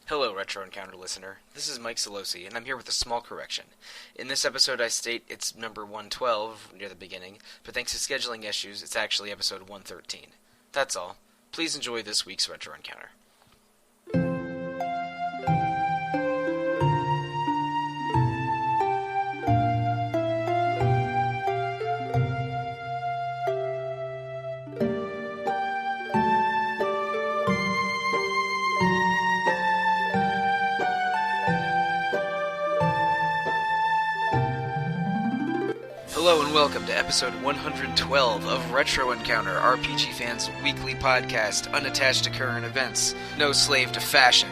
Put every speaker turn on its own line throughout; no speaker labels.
Hello, Retro Encounter listener. This is Mike Sollosi, and I'm here with a small correction. In this episode, I state it's number 112 near the beginning, but thanks to scheduling issues, it's actually episode 113. That's all. Please enjoy this week's Retro Encounter. Hello and welcome to episode 112 of Retro Encounter, RPG fans' weekly podcast, unattached to current events, no slave to fashion.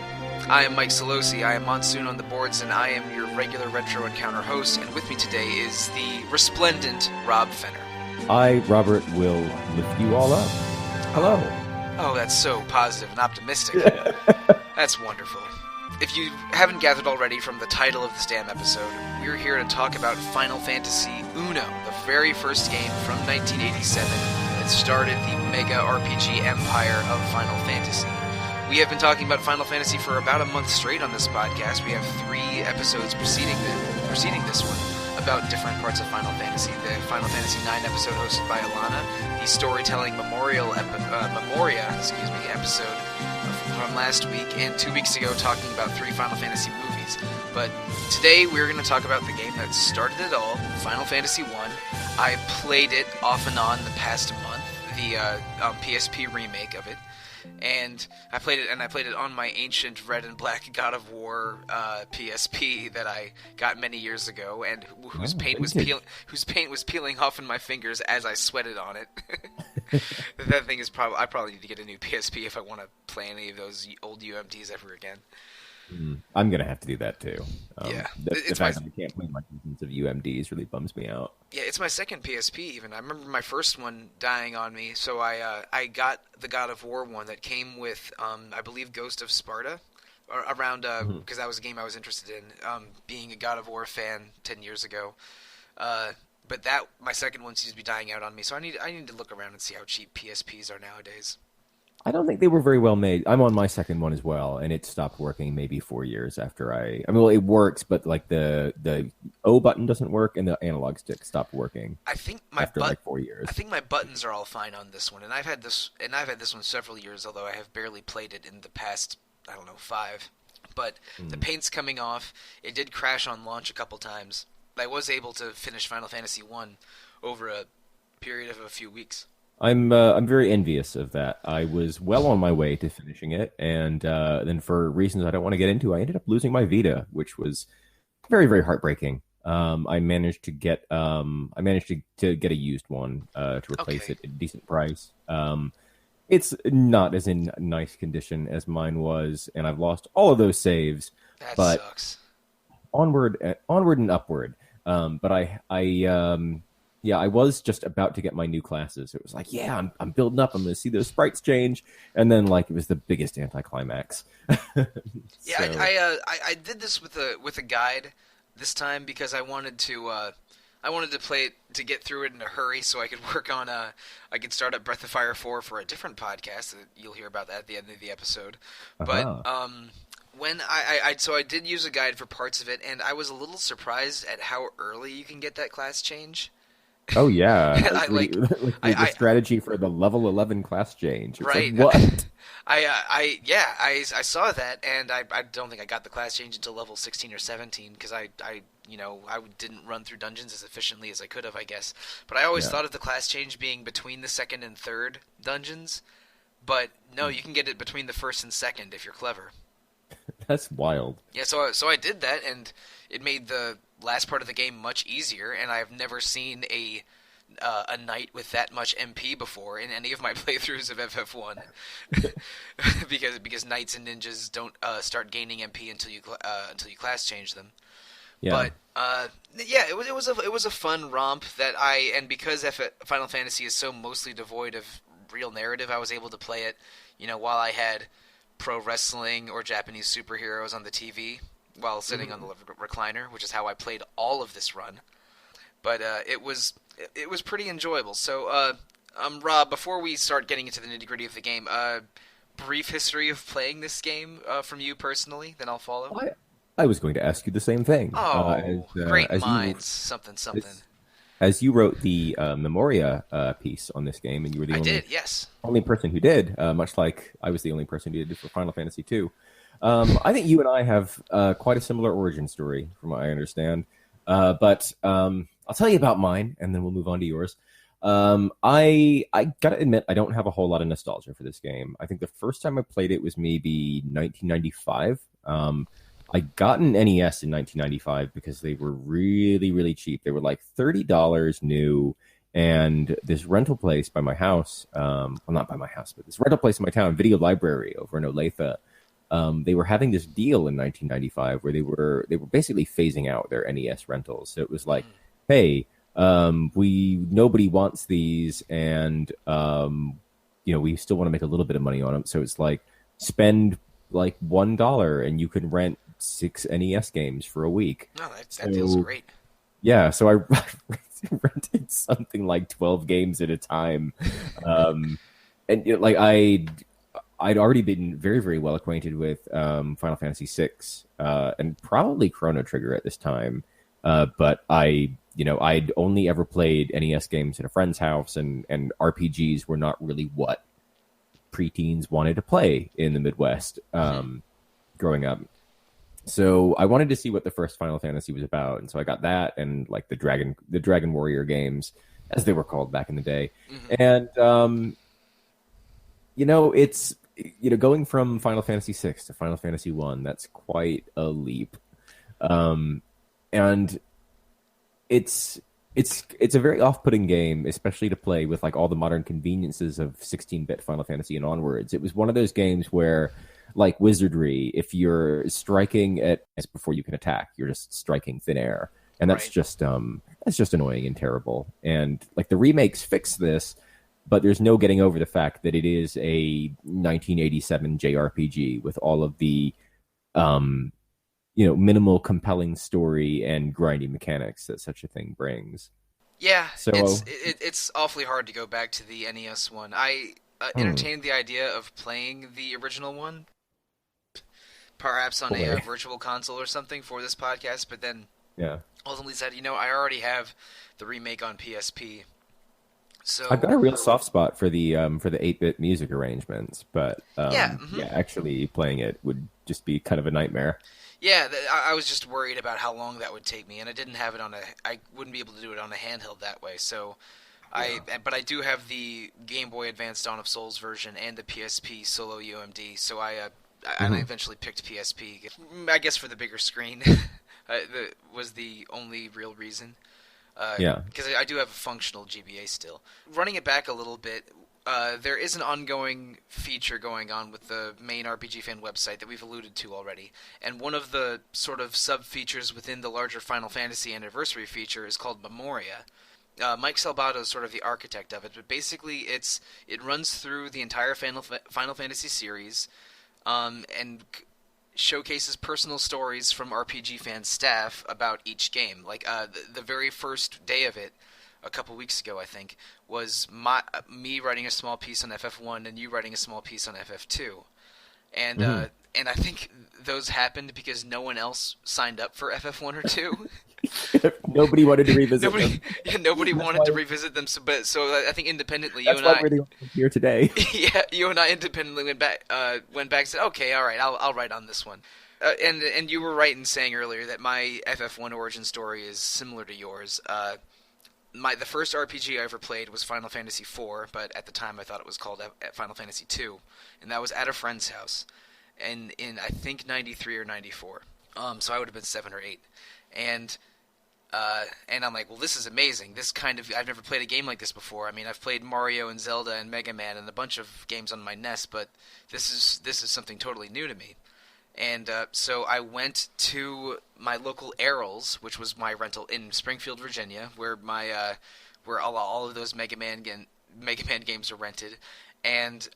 I am Mike Sollosi, I am Monsoon on the boards, and I am your regular Retro Encounter host, and with me today is the resplendent Rob Fenner.
I, Robert, will lift you all up. Hello.
Oh, that's so positive and optimistic. That's wonderful. If you haven't gathered already from the title of this damn episode, we're here to talk about Final Fantasy Uno, the very first game from 1987 that started the mega RPG empire of Final Fantasy. We have been talking about Final Fantasy for about a month straight on this podcast. We have 3 episodes preceding this one about different parts of Final Fantasy. The Final Fantasy IX episode hosted by Alana, the storytelling episode from last week, and 2 weeks ago talking about 3 Final Fantasy movies. But today we're going to talk about the game that started it all, Final Fantasy I. I played it off and on the past month, the PSP remake of it, and I played it on my ancient red and black God of War PSP that I got many years ago, and whose paint was peeling off in my fingers as I sweated on it. That thing is I probably need to get a new PSP if I want to play any of those old UMDs ever again.
I'm gonna have to do that too.
Yeah,
the fact that I can't play much of UMDs really bums me out.
Yeah, it's my second PSP even. I remember my first one dying on me, so I got the God of War one that came with I believe Ghost of Sparta, or around because that was a game I was interested in. Being a God of War fan 10 years ago. But my second one seems to be dying out on me, so I need to look around and see how cheap PSPs are nowadays.
I don't think they were very well made. I'm on my second one as well, and it stopped working maybe 4 years after well, it works, but like the O button doesn't work, and the analog stick stopped working.
I think
after like 4 years.
I think my buttons are all fine on this one, and I've had this one several years, although I have barely played it in the past, 5. But the paint's coming off. It did crash on launch a couple times. I was able to finish Final Fantasy I over a period of a few weeks.
I'm very envious of that. I was well on my way to finishing it, and then for reasons I don't want to get into, I ended up losing my Vita, which was very, very heartbreaking. I managed to get a used one to replace it at a decent price. It's not as in nice condition as mine was, and I've lost all of those saves.
That sucks.
Onward and upward. But I was just about to get my new classes. It was like, yeah, I'm building up. I'm going to see those sprites change, and then like it was the biggest anticlimax.
Yeah, I did this with a guide this time because I wanted to play it to get through it in a hurry so I could work on I could start up Breath of Fire 4 for a different podcast. You'll hear about that at the end of the episode. But when I did use a guide for parts of it, and I was a little surprised at how early you can get that class change.
Oh yeah, the strategy for the level 11 class change. It's
right?
Like, what?
I saw that, and I don't think I got the class change until level 16 or 17 because I didn't run through dungeons as efficiently as I could have, I guess. But I always thought of the class change being between the second and third dungeons. But no, you can get it between the first and second if you're clever.
That's wild.
Yeah, so I did that, and it made the last part of the game much easier, and I've never seen a knight with that much MP before in any of my playthroughs of FF1, because knights and ninjas don't start gaining MP until you class change them.
Yeah.
But it was a fun romp and because Final Fantasy is so mostly devoid of real narrative, I was able to play it, while I had pro wrestling or Japanese superheroes on the TV while sitting on the recliner, which is how I played all of this run. But it was pretty enjoyable. So, Rob, before we start getting into the nitty-gritty of the game, brief history of playing this game from you personally, then I'll follow.
I, I was going to ask you the same thing.
Oh, great
As you
minds, something something.
as, as you wrote the Memoria piece on this game, and you were the
I
only
did, yes.
only person who did, much like I was the only person who did it for Final Fantasy II. I think you and I have quite a similar origin story, from what I understand. But I'll tell you about mine, and then we'll move on to yours. I gotta admit, I don't have a whole lot of nostalgia for this game. I think the first time I played it was maybe 1995. I got an NES in 1995 because they were really, really cheap. They were like $30 new. And this rental place by my house, well, not by my house, but this rental place in my town, Video Library over in Olathe, they were having this deal in 1995 where they were basically phasing out their NES rentals. So it was like, hey, we nobody wants these, and we still want to make a little bit of money on them. So it's like spend like $1 and you can rent 6 NES games for a week.
No, that feels great.
Yeah, so I rented something like 12 games at a time, and I'd already been very, very well acquainted with Final Fantasy VI and probably Chrono Trigger at this time, but I'd only ever played NES games at a friend's house, and RPGs were not really what preteens wanted to play in the Midwest growing up. So I wanted to see what the first Final Fantasy was about, and so I got that and like the Dragon Warrior games, as they were called back in the day. And it's going from Final Fantasy VI to Final Fantasy One. That's quite a leap, and it's a very off-putting game, especially to play with like all the modern conveniences of 16-bit Final Fantasy and onwards. It was one of those games where, like wizardry, if you're striking at before you can attack, you're just striking thin air, and that's just annoying and terrible. And like the remakes fix this, but there's no getting over the fact that it is a 1987 JRPG with all of the minimal compelling story and grinding mechanics that such a thing brings.
Yeah,
So
it's awfully hard to go back to the NES one. I entertained the idea of playing the original one, perhaps on a virtual console or something for this podcast, but then ultimately said, I already have the remake on PSP. So
I've got a real soft spot for the 8-bit music arrangements, but actually playing it would just be kind of a nightmare.
Yeah, I was just worried about how long that would take me, and I didn't have it I wouldn't be able to do it on a handheld that way. So but I do have the Game Boy Advance Dawn of Souls version and the PSP Solo UMD. So I eventually picked PSP. I guess for the bigger screen was the only real reason. Because I do have a functional GBA still. Running it back a little bit, there is an ongoing feature going on with the main RPG Fan website that we've alluded to already. And one of the sort of sub-features within the larger Final Fantasy Anniversary feature is called Memoria. Mike Salbato is sort of the architect of it, but basically it runs through the entire Final Fantasy series and showcases personal stories from RPG Fan staff about each game. Like the very first day of it, a couple weeks ago, I think, was me writing a small piece on FF1 and you writing a small piece on FF2. And I think those happened because no one else signed up for FF1 or 2.
Nobody wanted to revisit them.
Yeah, nobody wanted to revisit them. So I think independently,
that's why we're the only here today.
Yeah, you and I independently went back and said, okay, all right, I'll write on this one. And you were right in saying earlier that my FF1 origin story is similar to yours. The first RPG I ever played was Final Fantasy IV, but at the time I thought it was called Final Fantasy II, and that was at a friend's house, and in I think 93 or 94. So I would have been 7 or 8, and I'm like, well, this is amazing. I've never played a game like this before. I mean, I've played Mario and Zelda and Mega Man and a bunch of games on my NES, but this is something totally new to me. And so I went to my local Errol's, which was my rental in Springfield, Virginia, where where all of those Mega Man games are rented. And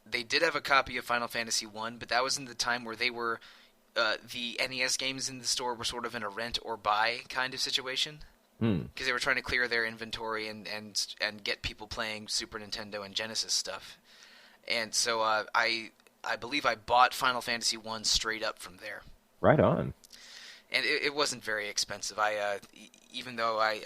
they did have a copy of Final Fantasy 1, but that was in the time where they were the NES games in the store were sort of in a rent or buy kind of situation. Because they were trying to clear their inventory and get people playing Super Nintendo and Genesis stuff. and so I believe I bought Final Fantasy One straight up from there.
Right on.
And it wasn't very expensive. Even though I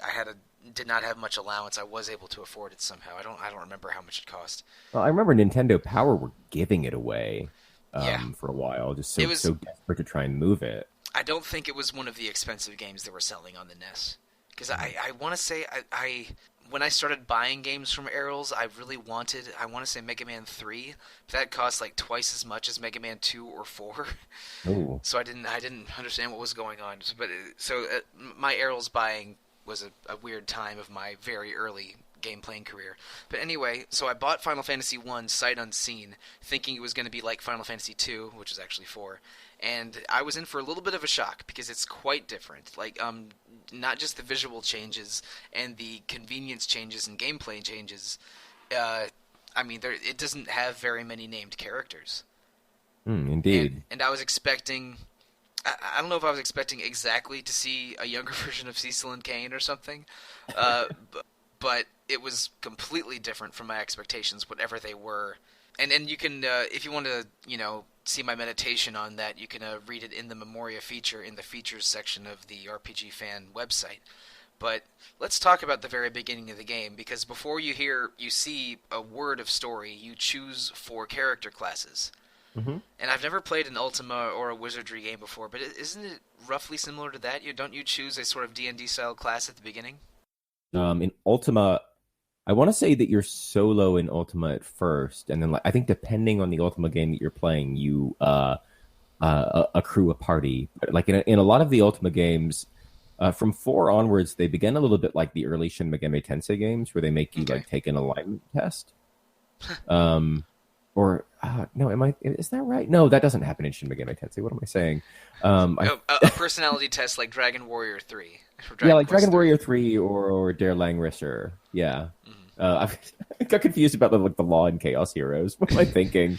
did not have much allowance, I was able to afford it somehow. I don't remember how much it cost.
Well, I remember Nintendo Power were giving it away
Yeah,
for a while, just
it
so
was.
so desperate to try and move it.
I don't think it was one of the expensive games they were selling on the NES. Because I want to say when I started buying games from Arrows, I want to say Mega Man 3, but that cost like twice as much as Mega Man 2 or 4.
Oh,
So I didn't understand what was going on. My Arrows buying was a weird time of my very early game playing career. But anyway, so I bought Final Fantasy 1 sight unseen, thinking it was going to be like Final Fantasy 2, which is actually 4. And I was in for a little bit of a shock because it's quite different. Not just the visual changes and the convenience changes and gameplay changes. It doesn't have very many named characters.
indeed.
And I was expecting. I don't know if I was expecting exactly to see a younger version of Cecil and Kane or something, but it was completely different from my expectations, whatever they were. And you can, if you want to, see my meditation on that, you can read it in the Memoria feature in the features section of the RPG Fan website. But let's talk about the very beginning of the game, because before you see a word of story, you choose 4 character classes.
Hmm.
And I've never played an Ultima or a Wizardry game before, but isn't it roughly similar to that? Don't you choose a sort of D&D style class at the beginning?
In Ultima, I want to say that you're solo in Ultima at first, and then I think depending on the Ultima game that you're playing, you accrue a party. But in a lot of the Ultima games, from 4 onwards, they begin a little bit like the early Shin Megami Tensei games, where they make you
Okay.
take an alignment test. Um, or no, is that right? No, that doesn't happen in Shin Megami Tensei. What am I saying? I
A personality test like Dragon Warrior 3 or
Yeah,
Dragon
like
Quest
Dragon
3.
Warrior 3 or Der Langrisser. Yeah.
Mhm.
I got confused about the Law and Chaos Heroes. What am I thinking?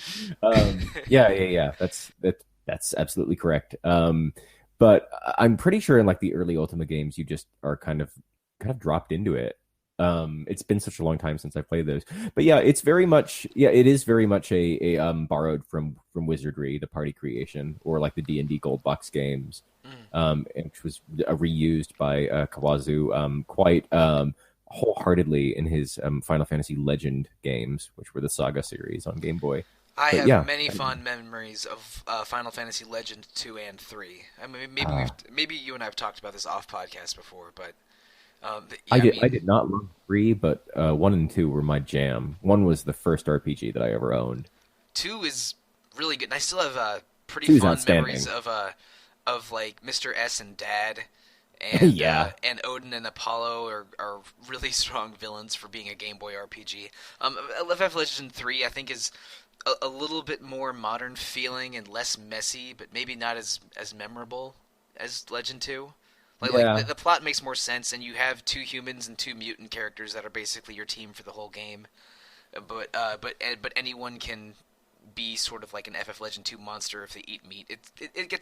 Yeah. That's absolutely correct. But I'm pretty sure in the early Ultima games, you just are kind of dropped into it. It's been such a long time since I played those, but yeah, it is very much a borrowed from Wizardry, the party creation, or like the D&D Gold Box games,
Mm.
which was reused by Kawazu quite wholeheartedly in his Final Fantasy Legend games, which were the Saga series on Game Boy.
I
But
have
yeah,
many fond memories of Final Fantasy Legend 2 and 3. I mean,
uh,
maybe you and I have talked about this off podcast before, but
I
yeah, I
did. I
mean,
did not love 3, but 1 and 2 were my jam. 1 was the first RPG that I ever owned.
2 is really good. And I still have pretty
2 is
fond memories
outstanding.
of like Mr. S and Dad,
Yeah.
and Odin and Apollo are really strong villains for being a Game Boy RPG. FF Legend 3 I think is a little bit more modern feeling and less messy, but maybe not as memorable as Legend 2. Like
Yeah.
the plot makes more sense, and you have 2 humans and 2 mutant characters that are basically your team for the whole game. But anyone can be sort of like an FF Legend 2 monster if they eat meat.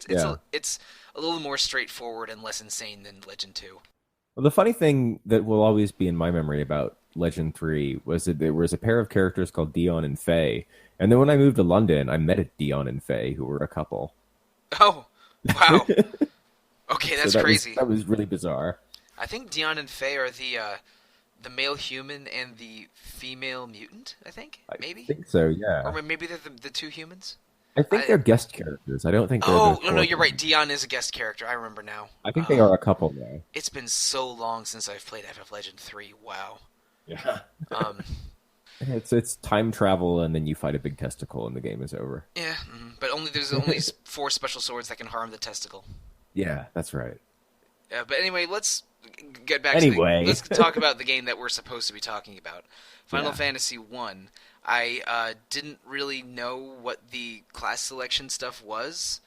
Yeah.
It's a little more straightforward and less insane than Legend 2.
Well, the funny thing that will always be in my memory about Legend 3 was that there was a pair of characters called Dion and Faye. And then when I moved to London, I met Dion and Faye, who were a couple.
Oh, wow. Okay,
So
that's crazy.
that was really bizarre.
I think Dion and Faye are the male human and the female mutant. I think
I
maybe,
think so,
or
yeah.
maybe they're the 2 humans.
I think
I
they're guest characters. I don't think they're the
Oh no,
core
you're right.
humans.
Dion is a guest character. I remember now.
I think they are a couple, though.
It's been so long since I've played FF Legend 3. Wow.
Yeah.
Um,
It's time travel, and then you fight a big testicle, and the game is over.
yeah, but there's only 4 special swords that can harm the testicle.
Yeah, that's right.
But anyway, let's get back
Anyway.
let's talk about the game that we're supposed to be talking about. Final
Yeah.
Fantasy 1. I didn't really know what the class selection stuff was.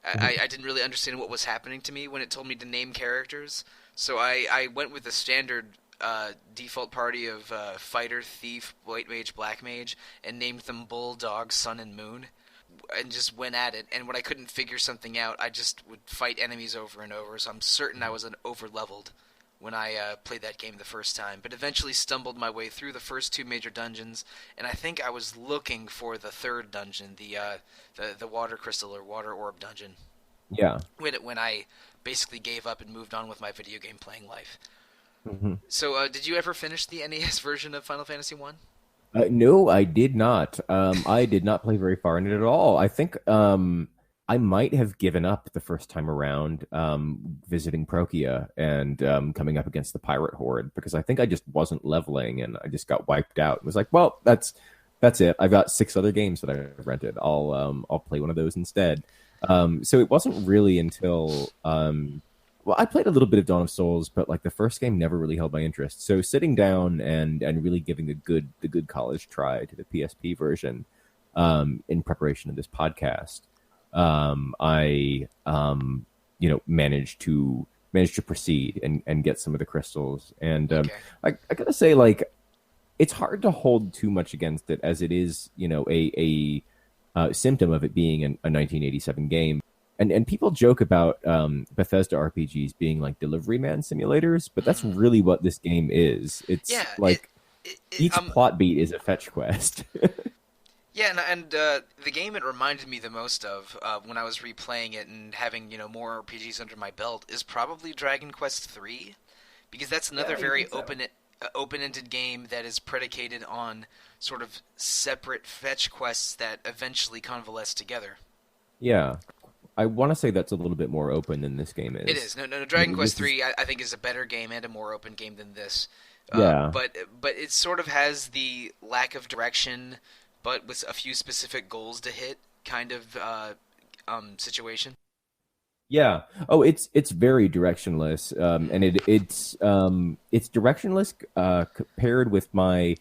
I didn't really understand what was happening to me when it told me to name characters. So I went with the standard default party of fighter, thief, white mage, black mage, and named them Bull, Dog, Sun, and Moon, and just went at it. And when I couldn't figure something out, I just would fight enemies over and over. So I'm certain I was an over leveled when I played that game the first time, but eventually stumbled my way through the first two major dungeons, and I think I was looking for the third dungeon, the water crystal or water orb dungeon,
Yeah.
when I basically gave up and moved on with my video game playing life.
Hmm.
So, did you ever finish the NES version of Final Fantasy One?
No, I did not. I did not play very far in it at all. I think I might have given up the first time around visiting Prokia and coming up against the pirate horde because I think I just wasn't leveling and I just got wiped out. It was like, well, that's it. I've got 6 other games that I've rented. I'll play one of those instead. So it wasn't really until well, I played a little bit of Dawn of Souls, but like the first game never really held my interest. So sitting down and really giving the good college try to the PSP version in preparation of this podcast, I managed to proceed and get some of the crystals. And
Okay.
I gotta say, like, it's hard to hold too much against it as it is, a symptom of it being a 1987 game. And people joke about Bethesda RPGs being like delivery man simulators, but that's really what this game is. It's
Yeah,
like each
um,
plot beat is a fetch quest.
yeah, and the game it reminded me the most of when I was replaying it and having more RPGs under my belt is probably Dragon Quest III, because that's another
Yeah, you
very
think so?
open-ended game that is predicated on sort of separate fetch quests that eventually convalesce together.
Yeah, I want to say that's a little bit more open than this game
It
is.
is. No. Dragon Quest
This is,
III, I think, is a better game and a more open game than this.
yeah,
But it sort of has the lack of direction, but with a few specific goals to hit kind of situation.
yeah. Oh, it's very directionless, and it's directionless paired with my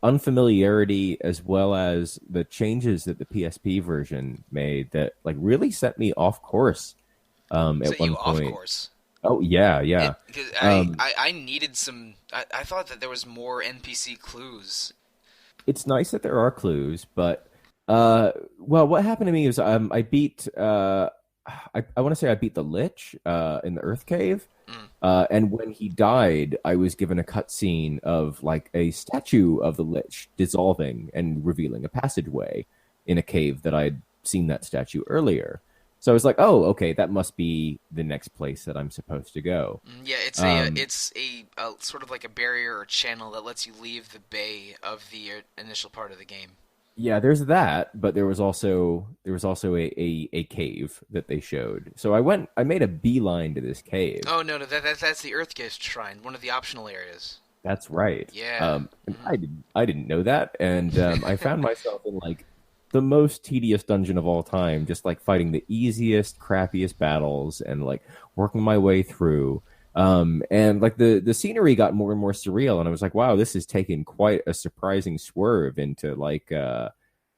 unfamiliarity as well as the changes that the PSP version made that like really set me off course
So
at one
you off
point.
course.
Oh yeah, yeah.
Because
Um,
I needed some. I thought that there was more NPC clues.
it's nice that there are clues, but well, what happened to me is I beat I want to say I beat the Lich in the Earth Cave.
Mm.
And when he died, I was given a cutscene of like a statue of the Lich dissolving and revealing a passageway in a cave that I'd seen that statue earlier. So I was like, "Oh, okay, that must be the next place that I'm supposed to go."
Yeah,
Um,
it's a sort of like a barrier or channel that lets you leave the bay of the initial part of the game.
yeah, there's that, but there was also a cave that they showed. So I made a beeline to this cave.
Oh no, that's the Earthgift Shrine, one of the optional areas.
That's right.
Yeah.
And I didn't know that, and I found myself in like the most tedious dungeon of all time, just like fighting the easiest, crappiest battles, and like working my way through. And like the scenery got more and more surreal, and I was like, wow, this is taking quite a surprising swerve into like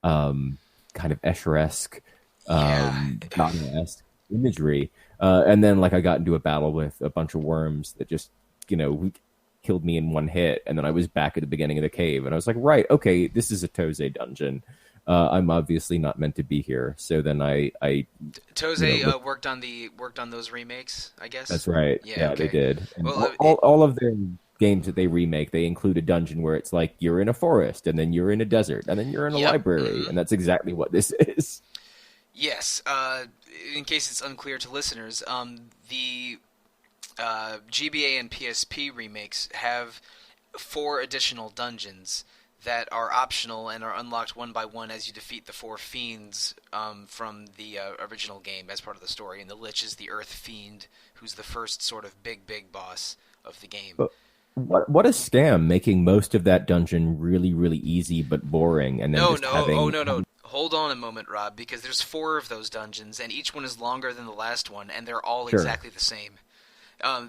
um, kind of Escher-esque,
Yeah.
Gaga-esque imagery. And then like I got into a battle with a bunch of worms that just killed me in one hit, and then I was back at the beginning of the cave, and I was like, right, okay, this is a Toze dungeon. I'm obviously not meant to be here. So then I
Toze
look,
worked on those remakes, I guess.
that's right.
Yeah.
Yeah, they
Okay.
did. And
Well,
all of their games that they remake, they include a dungeon where it's like you're in a forest, and then you're in a desert, and then you're in a
yep.
library,
Hmm.
and that's exactly what this is.
Yes. In case it's unclear to listeners, the GBA and PSP remakes have 4 additional dungeons that are optional and are unlocked one by one as you defeat the 4 fiends from the original game as part of the story. And the Lich is the Earth Fiend, who's the first sort of big boss of the game.
But what a scam, making most of that dungeon really, really easy but boring, and then
No,
just
no, oh
having
no. Hold on a moment, Rob, because there's 4 of those dungeons, and each one is longer than the last one, and they're all
sure,
exactly the same.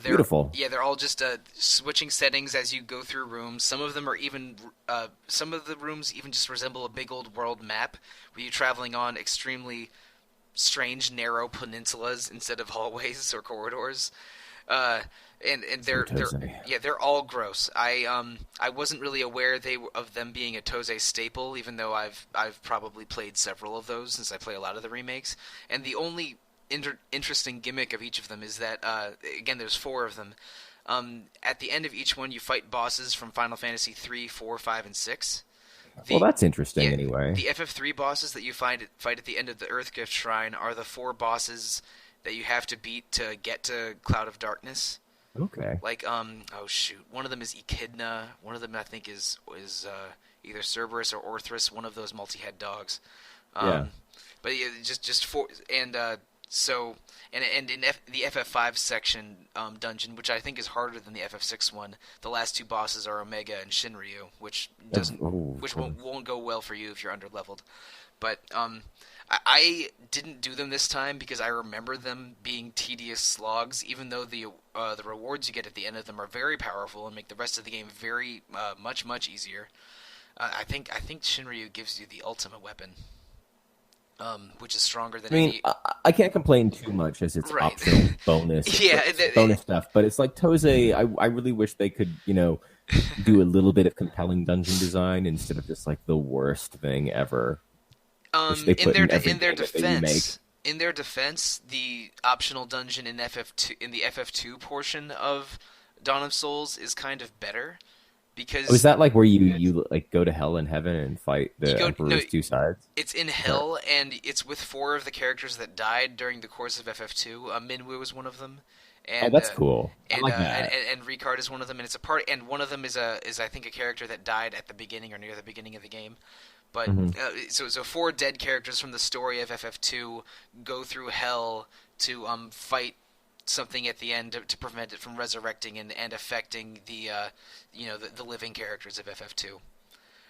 beautiful.
They're all just switching settings as you go through rooms. Some of them are even some of the rooms even just resemble a big old world map, where you're traveling on extremely strange narrow peninsulas instead of hallways or corridors. Uh, and
So
they're
Toze.
yeah, they're all gross. I wasn't really aware of them being a Toze staple, even though I've probably played several of those since I play a lot of the remakes. And the only interesting gimmick of each of them is that again, there's 4 of them. At the end of each one, you fight bosses from Final Fantasy 3, 4, 5, and 6.
Well,
The
that's interesting
Yeah,
anyway.
the FF3 bosses that you fight at the end of the Earthgift Shrine are the 4 bosses that you have to beat to get to Cloud of Darkness.
Okay.
Like oh shoot, one of them is Echidna. One of them I think is either Cerberus or Orthrus, one of those multi-head dogs.
Yeah.
Um, but yeah, just for and so and in the FF5 section dungeon, which I think is harder than the FF6 one, the last 2 bosses are Omega and Shinryu, which won't go well for you if you're under leveled. But I didn't do them this time because I remember them being tedious slogs, even though the rewards you get at the end of them are very powerful and make the rest of the game very much easier. I think Shinryu gives you the ultimate weapon, which is stronger than
I mean,
any.
I can't complain too much as it's
Right.
optional bonus,
Yeah,
bonus stuff. But it's like Toze. I really wish they could, do a little bit of compelling dungeon design instead of just like the worst thing ever. Which they put in every
in their
game that they remake.
defense, the optional dungeon in the FF2 portion of Dawn of Souls is kind of better because
Oh, is that like where you like go to hell and heaven and fight the Emperor's two sides?
it's in hell and it's with 4 of the characters that died during the course of FF2. Minwu is one of them. And,
Oh, that's cool. I
And,
like that.
and Ricard is one of them, and it's a part. And one of them is I think a character that died at the beginning or near the beginning of the game. But so 4 dead characters from the story of FF2 go through hell to fight something at the end to prevent it from resurrecting and affecting the living characters of FF2.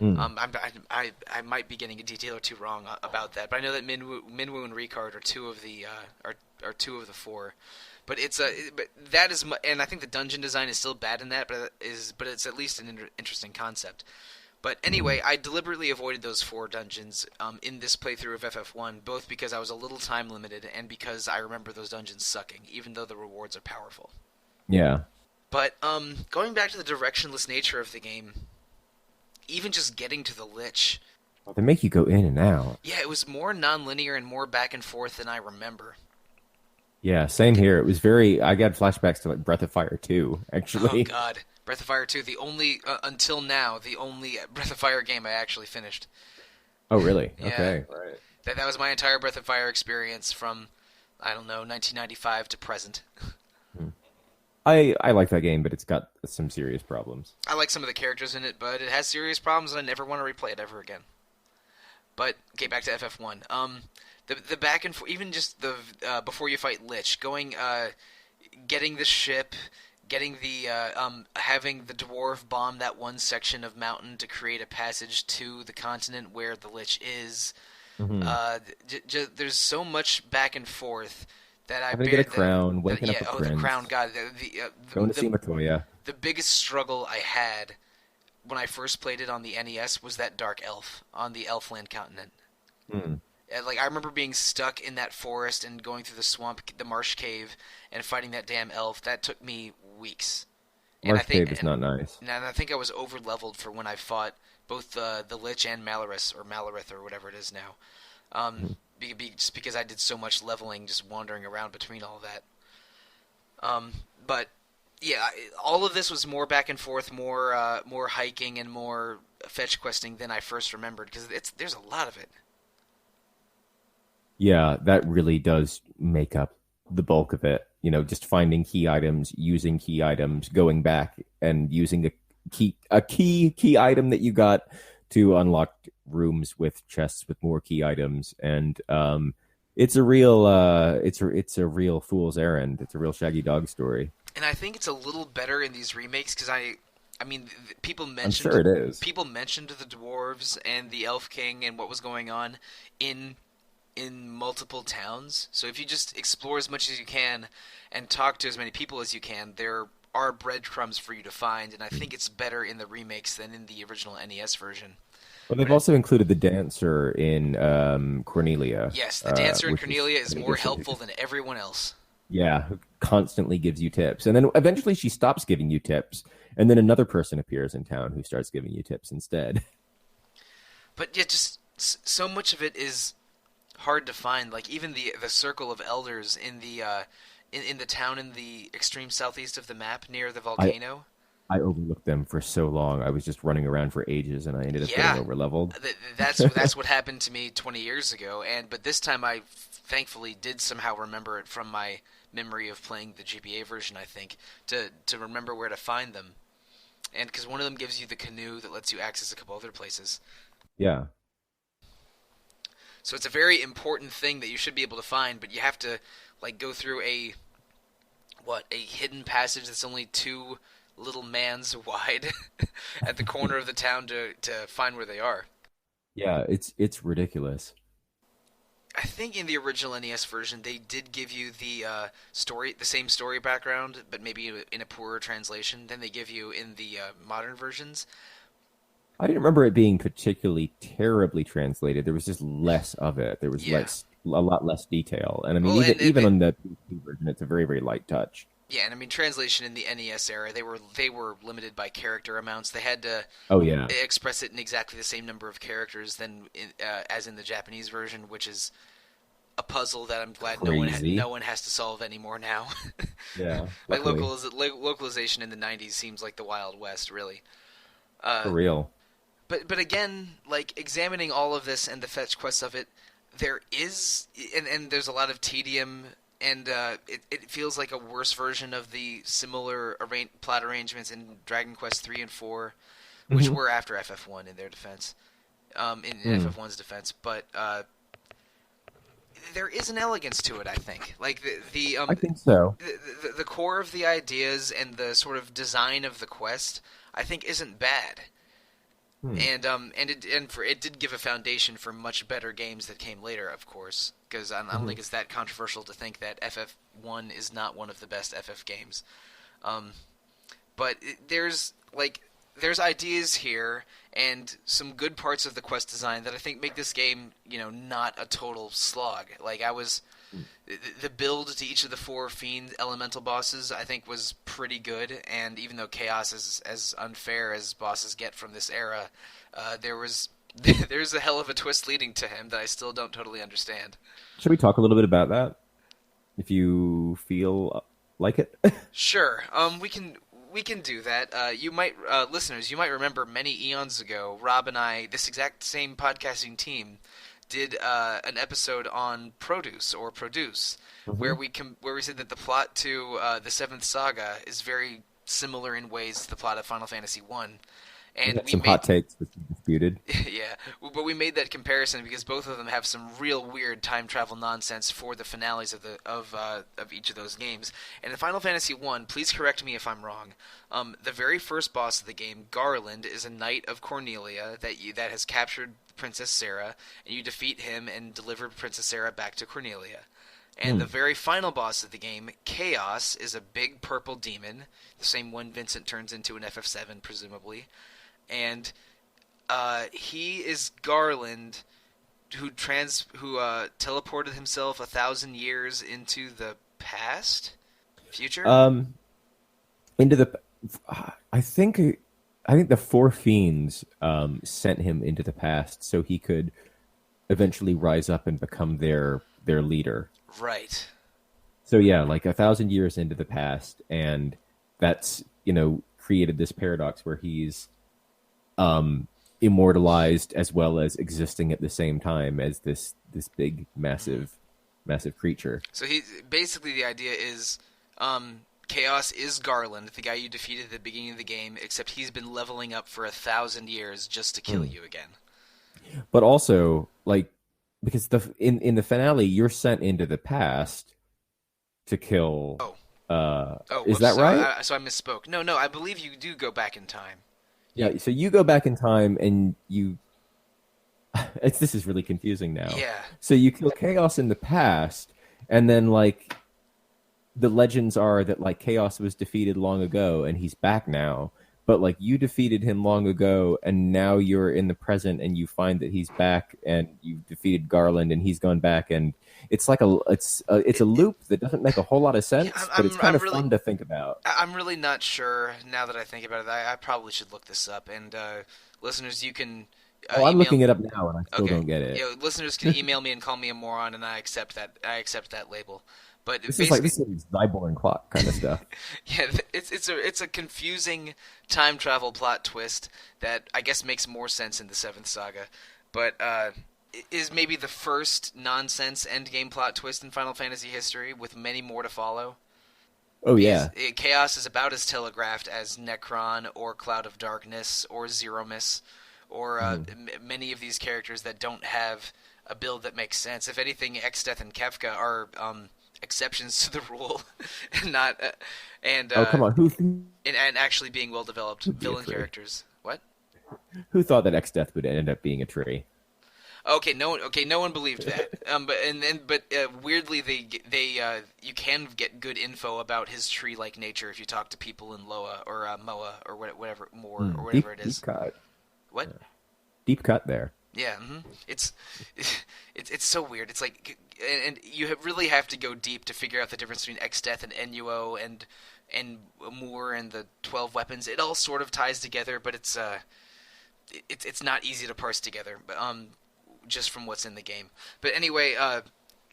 I might be getting a detail or two wrong about that, but I know that Minwu and Ricard are 2 of the are 2 of the 4. But but that is, and I think the dungeon design is still bad in that, but it's at least an interesting concept. But anyway, I deliberately avoided those 4 dungeons in this playthrough of FF1, both because I was a little time limited and because I remember those dungeons sucking, even though the rewards are powerful.
Yeah.
But going back to the directionless nature of the game, even just getting to the Lich,
Well, they make you go in and out.
yeah, it was more non-linear and more back and forth than I remember.
Yeah, same here. It was I got flashbacks to like Breath of Fire 2, actually.
Oh God, Breath of Fire 2, the only until now the only Breath of Fire game I actually finished.
Oh, really?
Yeah.
Okay. Right.
That was my entire Breath of Fire experience from, I don't know, 1995 to present.
I like that game, but it's got some serious problems.
I like some of the characters in it, but it has serious problems, and I never want to replay it ever again. But get back to FF1. The back and forth, even just the before you fight Lich, getting the ship, getting the having the dwarf bomb that one section of mountain to create a passage to the continent where the Lich is. There's so much back and forth that I
Having to get a crown, waking up a
the
prince,
crown, God,
going to see Matoya.
The biggest struggle I had when I first played it on the NES was that dark elf on the Elfland continent. Like, I remember being stuck in that forest and going through the swamp, the marsh cave, and fighting that damn elf. That took me weeks.
Marsh cave is not nice.
And I think I was over-leveled for when I fought both the Lich and Malorith, or whatever it is now. Just because I did so much leveling just wandering around between all that. But, yeah, all of this was more back and forth, more hiking and more fetch questing than I first remembered, because there's a lot of it.
Yeah, that really does make up the bulk of it. Just finding key items, using key items, going back and using a key item that you got to unlock rooms with chests with more key items, and it's a real it's a real fool's errand. It's a real Shaggy Dog story.
And I think it's a little better in these remakes because I mean, people mentioned.
I'm sure it is.
People mentioned the dwarves and the Elf King and what was going on in multiple towns. So if you just explore as much as you can and talk to as many people as you can, there are breadcrumbs for you to find. And I think it's better in the remakes than in the original NES version.
Well, they've also included the dancer in Cornelia.
Yes, the dancer in Cornelia is more helpful than everyone else.
Yeah, who constantly gives you tips. And then eventually she stops giving you tips. And then another person appears in town who starts giving you tips instead.
But yeah, just so much of it is hard to find. Like even the circle of elders in in the town in the extreme southeast of the map near the
I
volcano.
I overlooked them for so long. I was just running around for ages, and I ended up getting
Yeah,
over leveled.
that's what happened to me 20 years ago, but this time I thankfully did somehow remember it from my memory of playing the GBA version. I think to remember where to find them, and because one of them gives you the canoe that lets you access a couple other places.
Yeah,
So it's a very important thing that you should be able to find, but you have to like go through a hidden passage that's only two little mans wide at the corner of the town to find where they are.
yeah, it's ridiculous.
I think in the original NES version they did give you the same story background, but maybe in a poorer translation than they give you in the modern versions.
I didn't remember it being particularly terribly translated. There was just less of it. There was
Yeah.
a lot less detail. And I mean,
Well,
even on the PC version, it's a very, very light touch.
yeah, and I mean translation in the NES era, they were limited by character amounts. They had to
Oh yeah,
express it in exactly the same number of characters as in the Japanese version, which is a puzzle that I'm glad
crazy.
no one has to solve anymore now.
Yeah,
Like
luckily,
localization in the '90s seems like the Wild West, really.
for
Uh,
real.
but again, like examining all of this and the fetch quests of it, there is and there's a lot of tedium. And it feels like a worse version of the similar plot arrangements in Dragon Quest 3 and 4, which
Hmm.
were after FF1 in their defense, in
Hmm.
FF1's defense. But there is an elegance to it, I think. Like
I think so.
the core of the ideas and the sort of design of the quest, I think, isn't bad.
Hmm.
And it did give a foundation for much better games that came later, of course. Because I don't
Hmm.
think it's that controversial to think that FF1 is not one of the best FF games. Um, but there's ideas here and some good parts of the quest design that I think make this game, not a total slog. Like the build to each of the four fiend elemental bosses I think was pretty good, and even though Chaos is as unfair as bosses get from this era, there's a hell of a twist leading to him that I still don't totally understand.
Should we talk a little bit about that, if you feel like it?
Sure, we can do that. Listeners, you might remember many eons ago, Rob and I, this exact same podcasting team, did an episode on Produce,
Hmm.
where we said that the plot to the Seventh Saga is very similar in ways to the plot of Final Fantasy One,
We
and
got
we
some hot
made
takes which we disputed.
yeah, but we made that comparison because both of them have some real weird time travel nonsense for the finales of each of those games. And in Final Fantasy One, please correct me if I'm wrong. The very first boss of the game, Garland, is a knight of Cornelia that has captured Princess Sarah, and you defeat him and deliver Princess Sarah back to Cornelia. And
Hmm.
the very final boss of the game, Chaos, is a big purple demon, the same one Vincent turns into in FF7, presumably. And he is Garland, who teleported himself 1,000 years into the past, future.
Um, into the, I think, I think the four fiends sent him into the past so he could eventually rise up and become their leader.
Right.
So yeah, like 1,000 years into the past, and that's created this paradox where he's immortalized as well as existing at the same time as this big massive creature.
So he basically the idea is, Chaos is Garland, the guy you defeated at the beginning of the game, except he's been leveling up for 1,000 years just to kill
Hmm.
you again.
But also, like, because in the finale, you're sent into the past to kill.
Oh,
Is
whoops.
that
So
right?
I misspoke. No, I believe you do go back in time.
Yeah. So you go back in time and you. This is really confusing now.
Yeah.
So you kill Chaos in the past, and then like the legends are that like Chaos was defeated long ago and he's back now. But like you defeated him long ago, and now you're in the present, and you find that he's back, and you defeated Garland, and he's gone back, and it's like it's a loop that doesn't make a whole lot of
Yeah,
sense, but it's kind
I'm
of
really
fun to think about.
I'm really not sure now that I think about it. I probably should look this up. And listeners, you can
Oh, I'm
email.
looking it up now, and I still
Okay,
don't get it.
listeners can email me and call me a moron, and I accept that. I accept that label. But
This
basically,
is Zyborn clock kind of stuff.
yeah, it's a confusing time travel plot twist that I guess makes more sense in the Seventh Saga, but is maybe the first nonsense endgame plot twist in Final Fantasy history, with many more to follow.
Oh
Because
yeah.
Chaos is about as telegraphed as Necron or Cloud of Darkness or Zeromus or
Mhm.
many of these characters that don't have a build that makes sense. If anything, Exdeath and Kefka are exceptions to the rule, and not and
Oh come on,
and actually being well developed
would be a
villain
tree?
characters. What?
Who thought that X Death would end up being a tree?
Okay, no one believed that. But weirdly, you can get good info about his tree-like nature if you talk to people in Loa or Moa or whatever more or whatever it
Deep
is.
cut.
What?
Deep cut there.
Yeah, it's it's so weird. It's like, and you really have to go deep to figure out the difference between Exdeath and Enuo and Moore and the 12 weapons. It all sort of ties together, but it's not easy to parse together. But just from what's in the game. But anyway,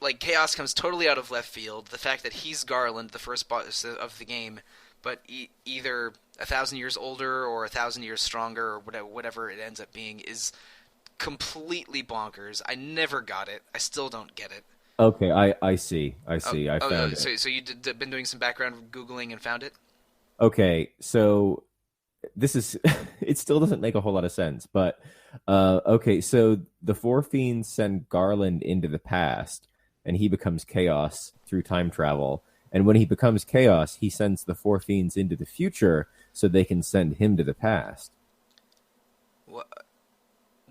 like Chaos comes totally out of left field. The fact that he's Garland, the first boss of the game, but either 1,000 years older or 1,000 years stronger or whatever it ends up being is completely bonkers. I never got it. I still don't get it.
Okay, I see. I see. I found it.
So you been doing some background googling and found it?
Okay, so this is it still doesn't make a whole lot of sense, but okay, so the four fiends send Garland into the past and he becomes chaos through time travel. And when he becomes chaos, he sends the four fiends into the future so they can send him to the past.
What?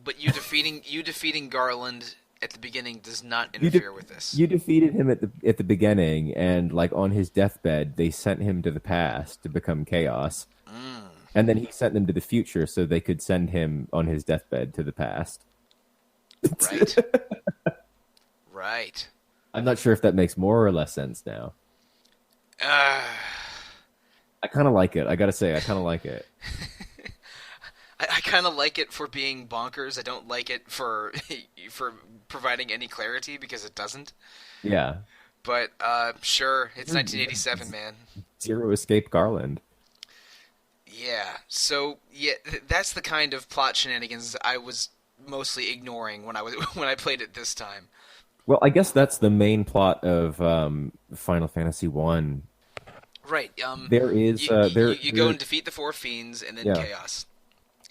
But you defeating Garland at the beginning does not
You de-
interfere with this.
you defeated him at the beginning, and like on his deathbed, they sent him to the past to become chaos.
Mm,
And then he sent them to the future so they could send him on his deathbed to the past.
right. Right.
I'm not sure if that makes more or less sense now.
Uh,
I kind of like it. I gotta say, I kind of like it.
I kind of like it for being bonkers. I don't like it for for providing any clarity because it doesn't.
Yeah.
But sure, it's 1987, man.
Zero Escape Garland.
Yeah. So yeah, that's the kind of plot shenanigans I was mostly ignoring when I was when I played it this time.
Well, I guess that's the main plot of Final Fantasy One.
Right.
There is
You go and defeat the four fiends and then
yeah.
chaos.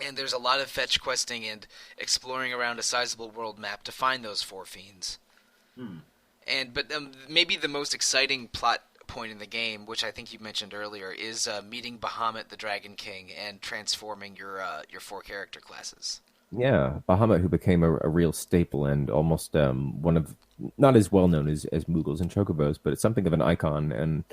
And there's a lot of fetch questing and exploring around a sizable world map to find those four fiends. But maybe the most exciting plot point in the game, which I think you mentioned earlier, is meeting Bahamut the Dragon King and transforming your four character classes.
Yeah, Bahamut, who became a real staple and almost one of not as well known as Moogles and Chocobos, but it's something of an icon and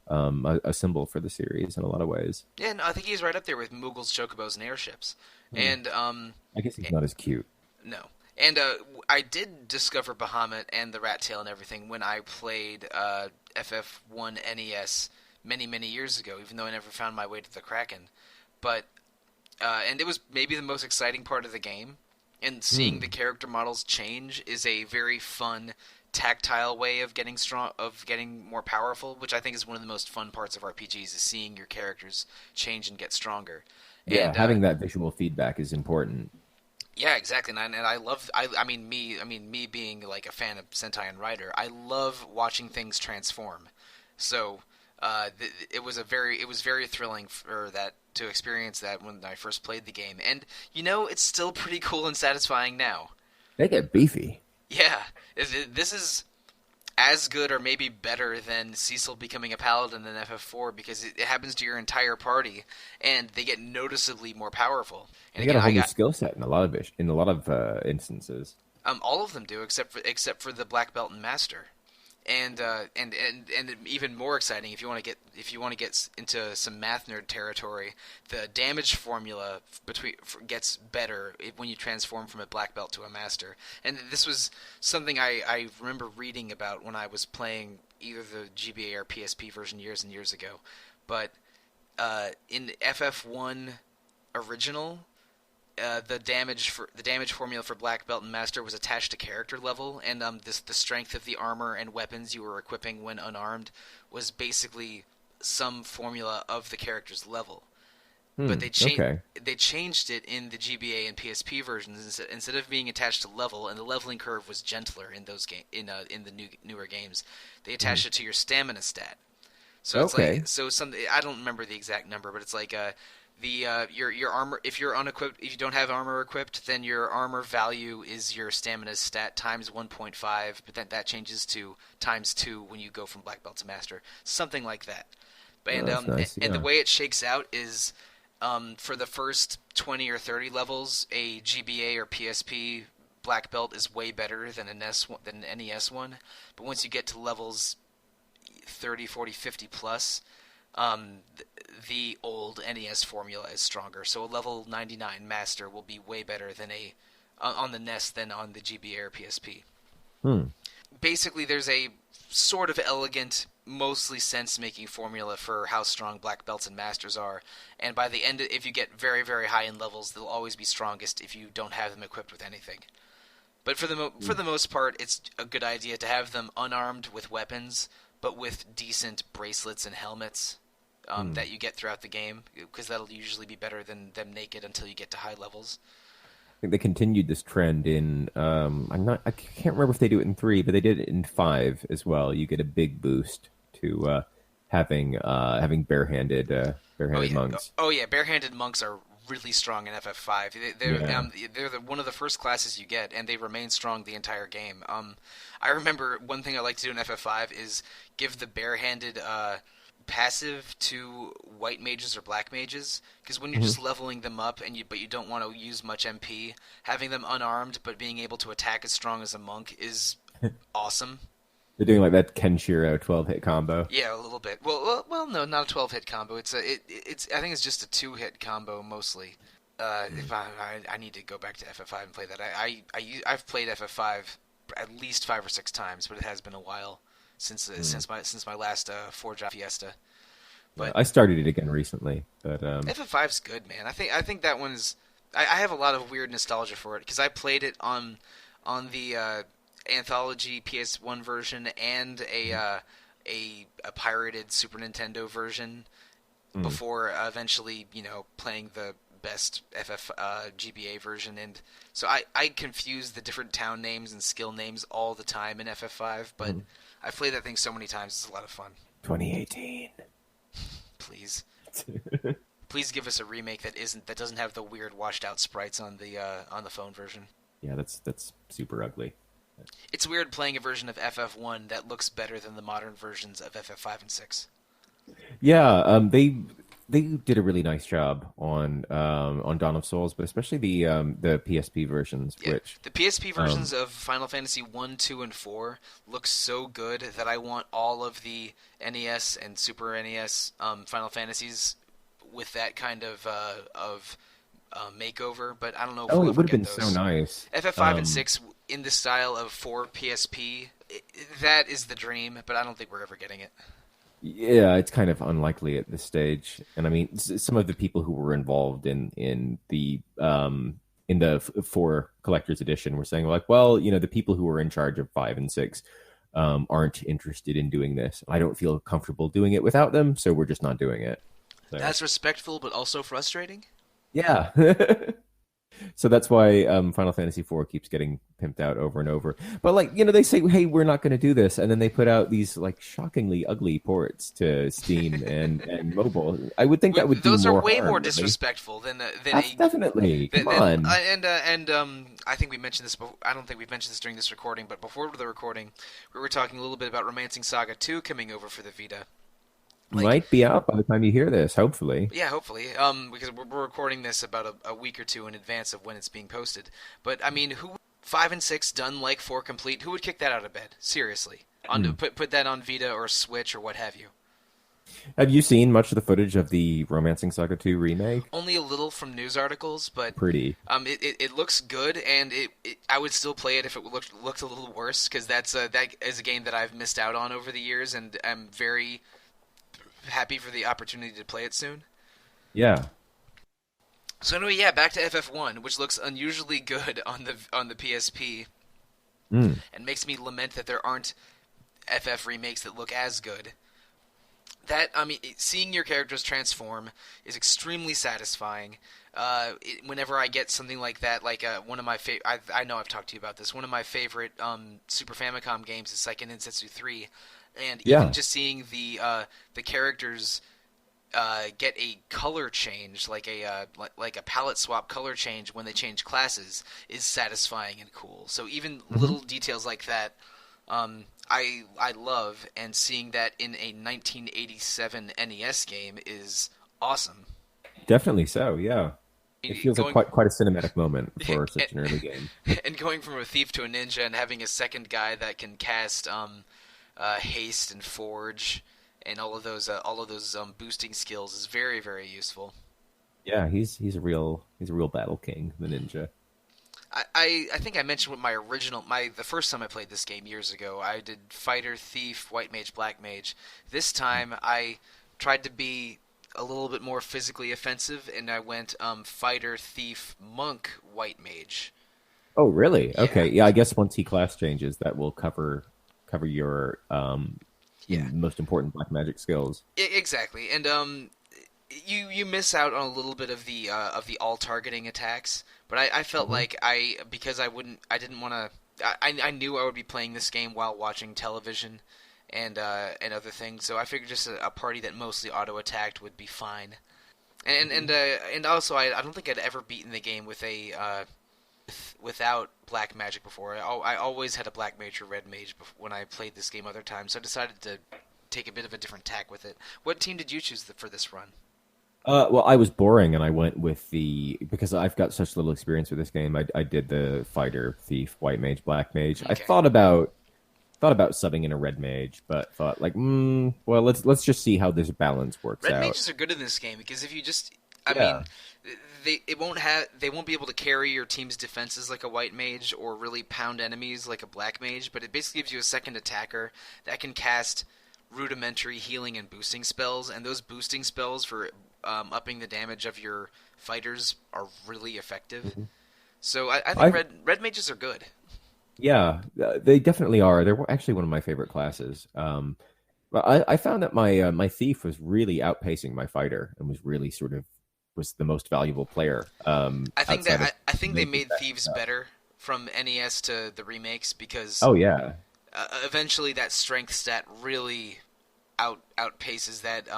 a symbol for the series in a lot of ways.
Yeah, no, I think he's right up there with Moogles, Chocobos, and airships. And
I guess he's not as cute.
no. And I did discover Bahamut and the Rat Tail and everything when I played FF1 NES many, many years ago, even though I never found my way to the Kraken. But and it was maybe the most exciting part of the game. And seeing the character models change is a very fun, tactile way of getting getting more powerful, which I think is one of the most fun parts of RPGs, is seeing your characters change and get stronger.
Yeah,
And
having that visual feedback is important.
yeah, exactly, and I love. I mean, me being like a fan of Sentai and Rider, I love watching things transform. So, it was very thrilling for that to experience that when I first played the game, and it's still pretty cool and satisfying now.
They get beefy.
Yeah, this is as good or maybe better than Cecil becoming a paladin in FF4 because it happens to your entire party, and they get noticeably more powerful. And
They got
again,
a whole
I
new
got
skill set in a lot of instances.
all of them do except for the black belt and master. And even more exciting if you want to get into some math nerd territory, the damage formula gets better when you transform from a black belt to a master. And this was something I remember reading about when I was playing either the GBA or PSP version years and years ago. But in FF1 original, the damage formula for black belt and master was attached to character level, and the strength of the armor and weapons you were equipping when unarmed was basically some formula of the character's level. But
Okay.
they changed it in the GBA and PSP versions instead of being attached to level, and the leveling curve was gentler in those in the newer games. They attached it to your stamina stat. So it's
Okay.
like I don't remember the exact number, but it's like your armor, if you're unequipped, if you don't have armor equipped, then your armor value is your stamina stat times 1.5, but then that changes to times 2 when you go from black belt to master, something like that.
Oh,
And
that's nice.
and the
Yeah.
way it shakes out is for the first 20 or 30 levels, a GBA or PSP black belt is way better than an NES one, but once you get to levels 30, 40, 50 plus, the old NES formula is stronger. So a level 99 master will be way better than on the NES than on the GBA or PSP.
Hmm.
Basically, there's a sort of elegant, mostly sense-making formula for how strong black belts and masters are, and by the end, if you get very, very high in levels, they'll always be strongest if you don't have them equipped with anything. But for the most part, it's a good idea to have them unarmed with weapons, but with decent bracelets and helmets that you get throughout the game, because that'll usually be better than them naked until you get to high levels.
I think they continued this trend in I can't remember if they do it in 3, but they did it in 5 as well. You get a big boost to having barehanded monks.
Oh yeah, barehanded monks are really strong in FF5. They're
Yeah.
one of the first classes you get, and they remain strong the entire game. I remember one thing I like to do in FF5 is give the barehanded passive to white mages or black mages, because when you're just leveling them up but you don't want to use much MP, having them unarmed but being able to attack as strong as a monk is awesome.
They're doing like that Kenshiro 12-hit combo.
Yeah, a little bit. Well, no, not a 12-hit combo. It's I think it's just a 2-hit combo mostly. If I need to go back to FF5 and play that. I've played FF5 at least 5 or 6 times, but it has been a while since my last Forge Fiesta. But
I started it again recently, but
FF5's good, man. I think that one's. I have a lot of weird nostalgia for it because I played it on the anthology PS1 version and a pirated Super Nintendo version before eventually playing the best FF GBA version, and so I confuse the different town names and skill names all the time in FF5, but I've played that thing so many times, it's a lot of fun.
2018.
Please. Please give us a remake that doesn't have the weird washed out sprites on the phone version.
Yeah, that's super ugly.
It's weird playing a version of FF1 that looks better than the modern versions of FF5 and 6.
Yeah, they did a really nice job on Dawn of Souls, but especially the PSP versions,
Yeah,
which
the PSP versions of Final Fantasy 1, 2, and 4 look so good that I want all of the NES and Super NES Final Fantasies with that kind of makeover, but I don't know if we'll
it
ever
would have
get
been
those.
so nice.
FF5 and 6 in the style of 4 PSP, that is the dream, but I don't think we're ever getting it.
Yeah, it's kind of unlikely at this stage. And I mean, some of the people who were involved in the 4 collector's edition were saying like, well, the people who were in charge of 5 and 6 aren't interested in doing this. I don't feel comfortable doing it without them, so we're just not doing it. So,
That's respectful, but also frustrating.
yeah. So that's why Final Fantasy IV keeps getting pimped out over and over. But they say, "Hey, we're not going to do this," and then they put out these like shockingly ugly ports to Steam and mobile. I would think that would
Those
do
are
more
way
harm,
more
really.
disrespectful than
That's definitely. Come on.
I think we mentioned this. I don't think we mentioned this during this recording, but before the recording, we were talking a little bit about Romancing Saga 2 coming over for the Vita.
Might be out by the time you hear this, hopefully.
Yeah, hopefully. Because we're recording this about a week or two in advance of when it's being posted. But I mean, 5 and 6 done like 4 complete? Who would kick that out of bed? Seriously, put that on Vita or Switch or what have you.
Have you seen much of the footage of the Romancing Saga 2 remake?
Only a little from news articles, but
Pretty.
it looks good, and I would still play it if it looked a little worse, because that is a game that I've missed out on over the years, and I'm very happy for the opportunity to play it soon.
Yeah.
So anyway, yeah, back to FF1, which looks unusually good on the PSP,
Mm.
and makes me lament that there aren't FF remakes that look as good. That I mean, seeing your characters transform is extremely satisfying. Whenever I get something like that, like one of my favorite, I know I've talked to you about this. One of my favorite Super Famicom games is Seiken Densetsu 3, and even
Yeah,
just seeing the characters get a color change, like a palette swap color change when they change classes, is satisfying and cool. So even
hmm
little details like that, I love, and seeing that in a 1987 NES game is awesome.
definitely so. Yeah, it feels like
Going
quite a cinematic moment for such an early game.
and going from a thief to a ninja and having a second guy that can cast haste and forge and all of those boosting skills is very very useful.
Yeah, he's a real battle king, the ninja.
I think I mentioned what the first time I played this game years ago. I did fighter, thief, white mage, black mage. This time I tried to be a little bit more physically offensive, and I went fighter, thief, monk, white mage.
Oh, really?
Yeah,
Okay. Yeah, I guess once he class changes, that will cover your
yeah,
most important black magic skills.
exactly. And you miss out on a little bit of the all targeting attacks, but I felt
Hmm
like because I didn't want to. I knew I would be playing this game while watching television and other things, so I figured just a party that mostly auto attacked would be fine. And also I don't think I'd ever beaten the game with without black magic before. I always had a black mage or red mage when I played this game other times, so I decided to take a bit of a different tack with it. What team did you choose for this run?
Well, I was boring, and I went with the because I've got such little experience with this game. I did the fighter, thief, white mage, black mage. I
Okay.
thought about subbing in a red mage, but thought like, well, let's just see how this balance works
Red
out.
mages are good in this game because if you just, I mean,
Yeah.
they won't be able to carry your team's defenses like a white mage or really pound enemies like a black mage, but it basically gives you a second attacker that can cast rudimentary healing and boosting spells, and those boosting spells for upping the damage of your fighters are really effective.
Mhm.
So I think
I
red mages are good.
Yeah, they definitely are. They're actually one of my favorite classes. But I found that my thief was really outpacing my fighter and was really sort of was the most valuable player outside of
I think they
mages
made
that.
thieves better from NES to the remakes because
Oh yeah.
eventually that strength stat really outpaces that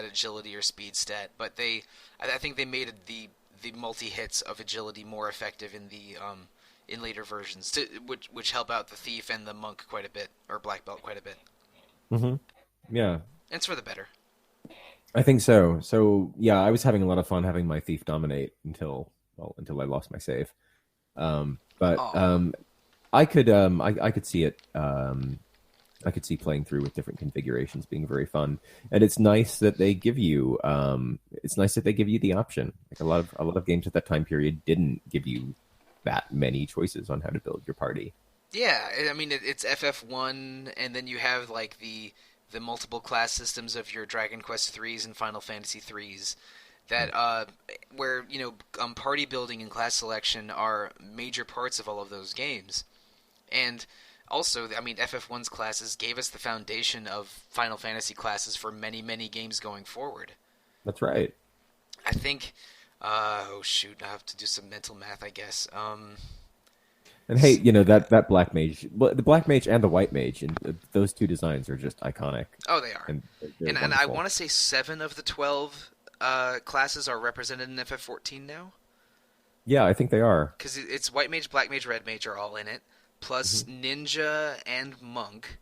agility or speed stat. But I think they made the multi hits of agility more effective in the in later versions, which help out the thief and the monk quite a bit, or black belt quite a bit.
hmm Yeah,
And it's for the better.
I think so. So yeah, I was having a lot of fun having my thief dominate until I lost my save. But
Aw.
I could see it. I could see playing through with different configurations being very fun, and it's nice that they give you the option. Like a lot of games at that time period didn't give you that many choices on how to build your party.
Yeah, I mean it's FF1, and then you have like the multiple class systems of your Dragon Quest threes and Final Fantasy threes that where party building and class selection are major parts of all of those games. And also, I mean FF1's classes gave us the foundation of Final Fantasy classes for many many games going forward.
That's right.
I think oh shoot, I have to do some mental math, I guess.
And hey, you know that black mage, well, the black mage and the white mage, and those two designs are just iconic,
Oh, they are.
and they're
And I
wonderful.
want to say 7 of the 12 classes are represented in FF14 now.
Yeah, I think they are.
Because it's White Mage, Black Mage, Red Mage are all in it. Plus
Hmm
Ninja and Monk.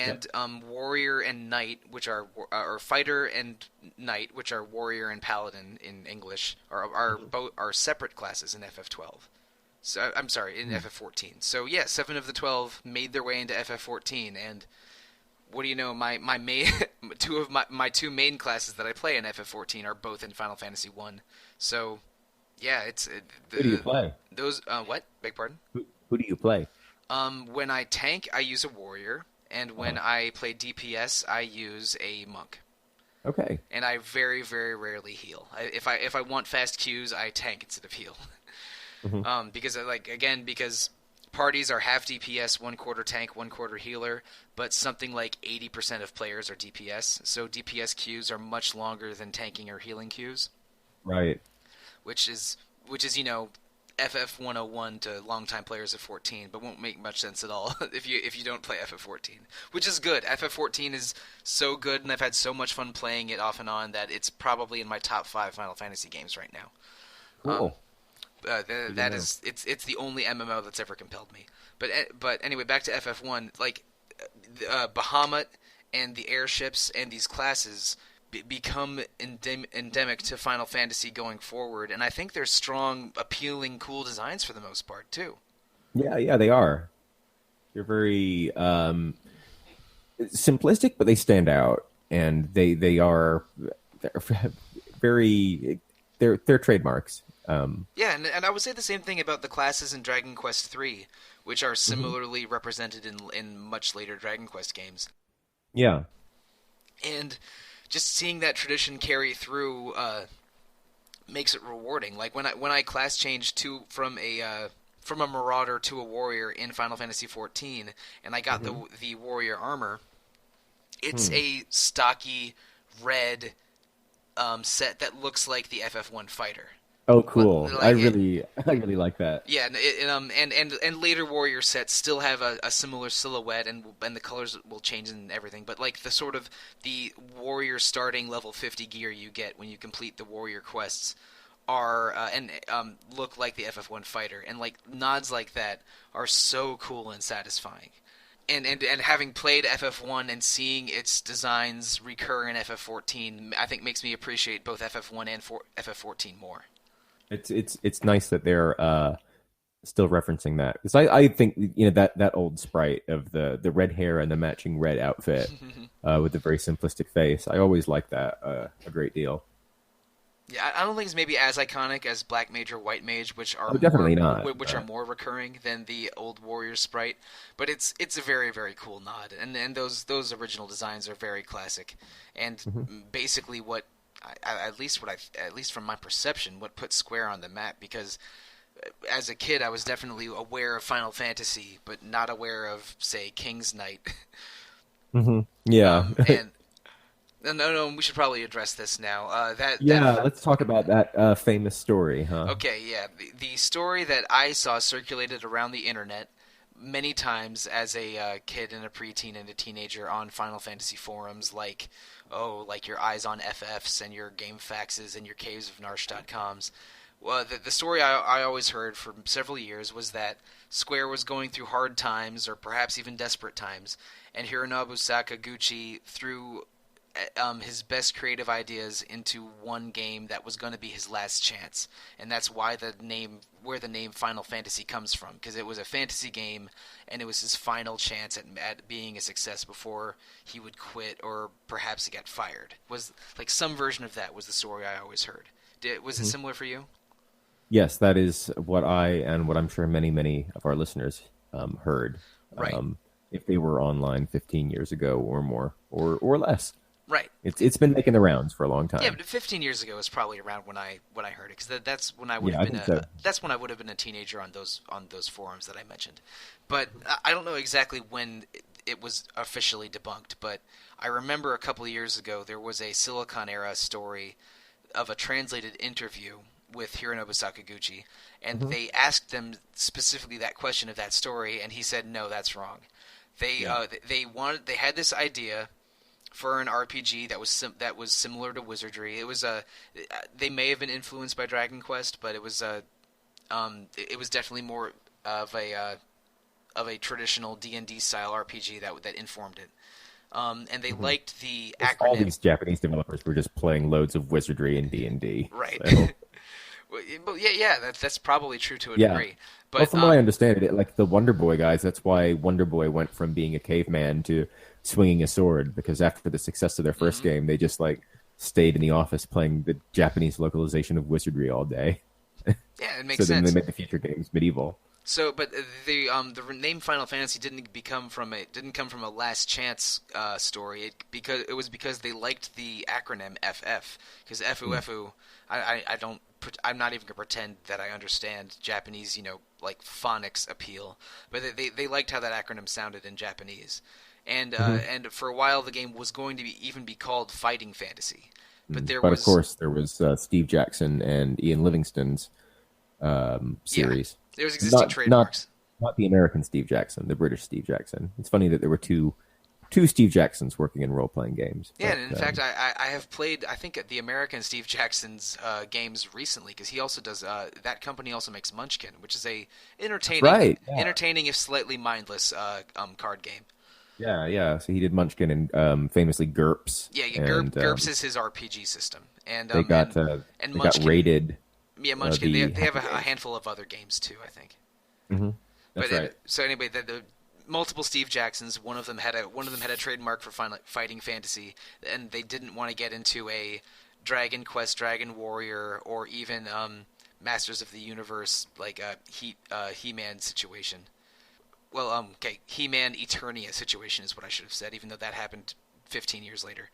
Yep.
And Warrior and Knight, which are or Fighter and Knight, which are Warrior and Paladin in English, are separate classes in FF12. So I'm sorry, in
Mhm.
FF14. So yeah, 7 of the 12 made their way into FF14, and what do you know? My main my two main classes that I play in FF14 are both in Final Fantasy One. So yeah,
Who do you
the
play?
those what? Beg pardon.
Who do you play?
When I tank, I use a warrior, and when
Uh-huh.
I play DPS, I use a monk.
Okay.
and I very, very rarely heal. If I want fast Qs, I tank instead of heal.
Hmm.
Because because parties are half DPS, one quarter tank, one quarter healer, but something like 80% of players are DPS. So DPS queues are much longer than tanking or healing queues,
Right.
which is FF 101 to longtime players of 14, but won't make much sense at all if you don't play FF 14, which is good. FF 14 is so good, and I've had so much fun playing it off and on that it's probably in my top 5 Final Fantasy games right now. Um,
Cool. Good to
that
know.
is it's the only MMO that's ever compelled me. But anyway, back to FF1. Like Bahamut and the airships and these classes become endemic to Final Fantasy going forward, and I think they're strong, appealing, cool designs for the most part too.
Yeah, yeah, they are. They're very simplistic, but they stand out, and they are they're very they're trademarks.
Yeah, and I would say the same thing about the classes in Dragon Quest III, which are
Mhm.
similarly represented in much later Dragon Quest games.
Yeah.
And just seeing that tradition carry through makes it rewarding. Like when I class changed to from a marauder to a warrior in Final Fantasy XIV, and I got
Hmm.
the warrior armor. It's
Hmm.
a stocky red set that looks like the FF1 fighter.
Oh,
But
cool. I
like it,
really I really like that.
yeah, and later warrior sets still have a similar silhouette, and the colors will change and everything. But like the sort of the warrior starting level 50 gear you get when you complete the warrior quests are and look like the FF1 fighter, and like nods like that are so cool and satisfying. And having played FF1 and seeing its designs recur in FF14, I think makes me appreciate both FF1 and FF14 more.
It's nice that they're still referencing that because I think that old sprite of the red hair and the matching red outfit with the very simplistic face. I always like that a great deal.
Yeah, I don't think it's maybe as iconic as Black Mage or White Mage,
Oh, definitely not.
which are more recurring than the old Warrior sprite. But it's a very, very cool nod, and those original designs are very classic, and
Mhm.
basically at least from my perception, what put Square on the map. Because as a kid, I was definitely aware of Final Fantasy, but not aware of, say, King's Knight.
Mhm. Yeah.
And no, we should probably address this now. That
Yeah, let's talk about that famous story, huh?
Okay, yeah. The story that I saw circulated around the internet many times as a kid and a preteen and a teenager on Final Fantasy forums, like, oh, like your eyes on FFs and your game faxes and your caves of Narsh.coms. Well, the story I always heard for several years was that Square was going through hard times, or perhaps even desperate times, and Hironobu Sakaguchi threw his best creative ideas into one game that was going to be his last chance, and that's where the name Final Fantasy comes from, because it was a fantasy game, and it was his final chance at being a success before he would quit or perhaps he got fired. Was like some version of that was the story I always heard. Was it
Mhm.
similar for you?
Yes, that is what I and what I'm sure many of our listeners heard.
Right,
Um, if they were online 15 years ago or more or less.
right.
It's been making the rounds for a long
Yeah,
time.
but 15 years ago is probably around when I heard it, because that's when I would
Yeah,
have
I
been
think so.
that's when I would have been a teenager on those forums that I mentioned. But I don't know exactly when it was officially debunked. But I remember a couple of years ago there was a Silicon era story of a translated interview with Hironobu Sakaguchi, and
Hmm.
they asked them specifically that question of that story, and he said, "No, that's wrong."
Yeah.
They had this idea for an RPG that was similar to Wizardry. It was they may have been influenced by Dragon Quest, but it was definitely more of a traditional D&D style RPG that informed it. And they
Hmm.
liked the
All
acronym.
these Japanese developers were just playing loads of wizardry and D&D.
Right.
So
But yeah, that's probably true to a
yeah.
degree.
Well,
But
from what I understand, like the Wonder Boy guys, that's why Wonder Boy went from being a caveman to swinging a sword because after the success of their first
mhm.
game, they just like stayed in the office playing the Japanese localization of wizardry all day.
Yeah, it makes
So then they
sense.
made the future games medieval.
But the name Final Fantasy didn't come from a Last Chance story. Because they liked the acronym FF, because FUFU. I don't. I'm not even gonna pretend that I understand Japanese, like phonics appeal. But they liked how that acronym sounded in Japanese, and for a while the game was going to be called Fighting Fantasy.
But of course, there was Steve Jackson and Ian Livingstone's series.
Yeah, there was existing trademarks.
Not the American Steve Jackson, the British Steve Jackson. It's funny that there were two Steve Jacksons working in role playing games.
Yeah, and in fact, I have played, I think, the American Steve Jackson's games recently, because he also does. That company also makes Munchkin, which is a entertaining if slightly mindless card game.
Yeah. So he did Munchkin and famously GURPS.
Yeah, GURPS is his RPG system, and
they got rated.
Yeah, Munchkin. They have a handful of other games too, I think.
Mm-hmm. That's right.
So anyway, the multiple Steve Jacksons. One of them had a trademark for Fighting Fantasy, and they didn't want to get into a Dragon Quest, Dragon Warrior, or even Masters of the Universe like a He-Man situation. Well, okay, He-Man Eternia situation is what I should have said, even though that happened 15 years later.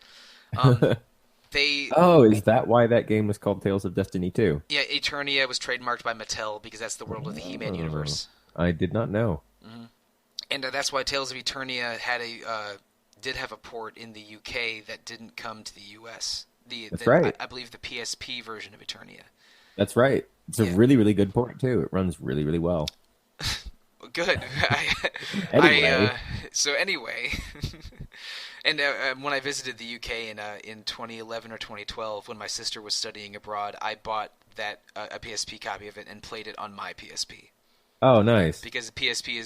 Is that why that game was called Tales of Destiny 2?
Yeah, Eternia was trademarked by Mattel because that's the world of the He-Man universe.
I did not know.
Mm-hmm. And that's why Tales of Eternia did have a port in the UK that didn't come to the US.
That's right.
I believe the PSP version of Eternia.
That's right. It's a really, really good port, too. It runs really, really well.
Good.
Anyway.
And when I visited the UK in 2011 or 2012, when my sister was studying abroad, I bought a PSP copy of it and played it on my PSP.
Oh, nice.
Because the PSP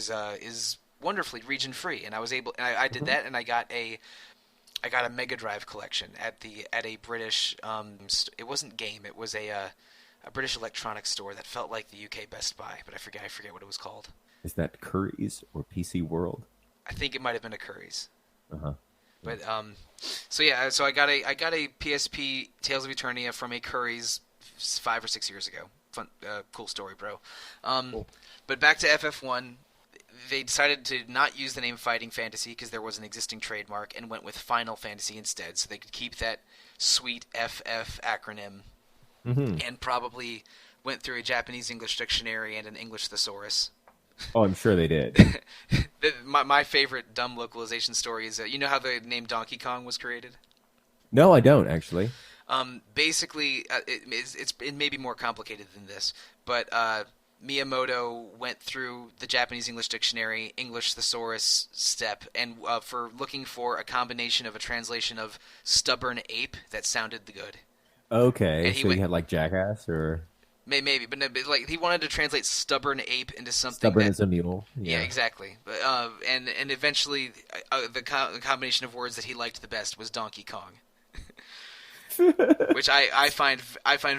is wonderfully region free, and I did that, and I got a Mega Drive collection at a British it wasn't Game, it was a British electronics store that felt like the UK Best Buy, but I forget what it was called.
Is that Curry's or PC World?
I think it might have been a Curry's.
Uh-huh.
But so I got a PSP Tales of Eternia from a Curry's 5 or 6 years ago. Fun, cool story, bro.
Cool.
But back to FF1, they decided to not use the name Fighting Fantasy because there was an existing trademark, and went with Final Fantasy instead, so they could keep that sweet FF acronym, and probably went through a Japanese English dictionary and an English thesaurus.
Oh, I'm sure they did.
My favorite dumb localization story is you know how the name Donkey Kong was created?
No, I don't actually.
Basically, it may be more complicated than this, but Miyamoto went through the Japanese English dictionary, English thesaurus step, and for looking for a combination of a translation of stubborn ape that sounded good.
Okay, so you had like jackass or...
Maybe, but like he wanted to translate stubborn ape into something
stubborn as a mule.
Yeah, exactly. But and eventually, the combination of words that he liked the best was Donkey Kong, which I find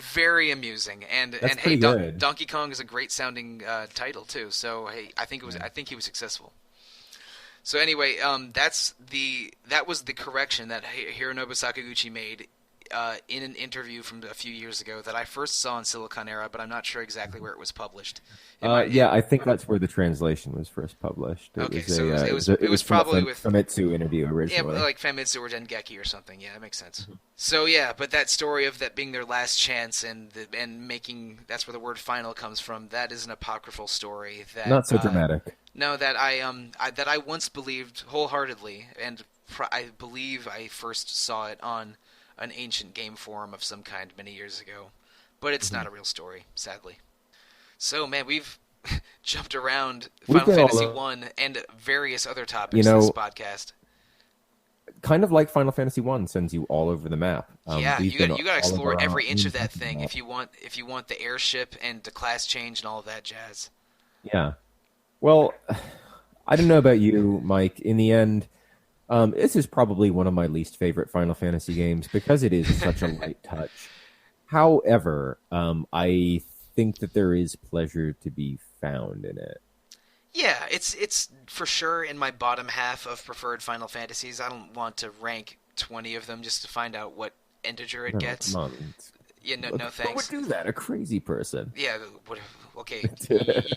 very amusing. And hey, Donkey Kong is a great sounding title too. So hey, I think he was successful. So anyway, that was the correction that Hironobu Sakaguchi made. In an interview from a few years ago that I first saw in Silicon Era, but I'm not sure exactly where it was published.
I think that's where the translation was first published.
It was probably with
Famitsu interview originally.
Yeah, like Famitsu or Dengeki or something. Yeah, that makes sense. So yeah, but that story of that being their last chance and making, that's where the word final comes from. That is an apocryphal story. That
not so dramatic.
No, that I once believed wholeheartedly, and I believe I first saw it on an ancient game forum of some kind many years ago, but it's not a real story, sadly. So, man, we've jumped around Final Fantasy 1 and various other topics in this podcast.
Kind of like Final Fantasy 1 sends you all over the map.
Yeah, you got to explore every inch of that thing if you want the airship and the class change and all of that jazz.
Yeah. Well, I don't know about you, Mike. In the end, this is probably one of my least favorite Final Fantasy games because it is such a light touch. However, I think that there is pleasure to be found in it.
Yeah, it's for sure in my bottom half of preferred Final Fantasies. I don't want to rank 20 of them just to find out what integer it gets.
Come on.
Yeah, no,
Look,
no
who would
thanks.
do that? A crazy person.
Yeah, okay.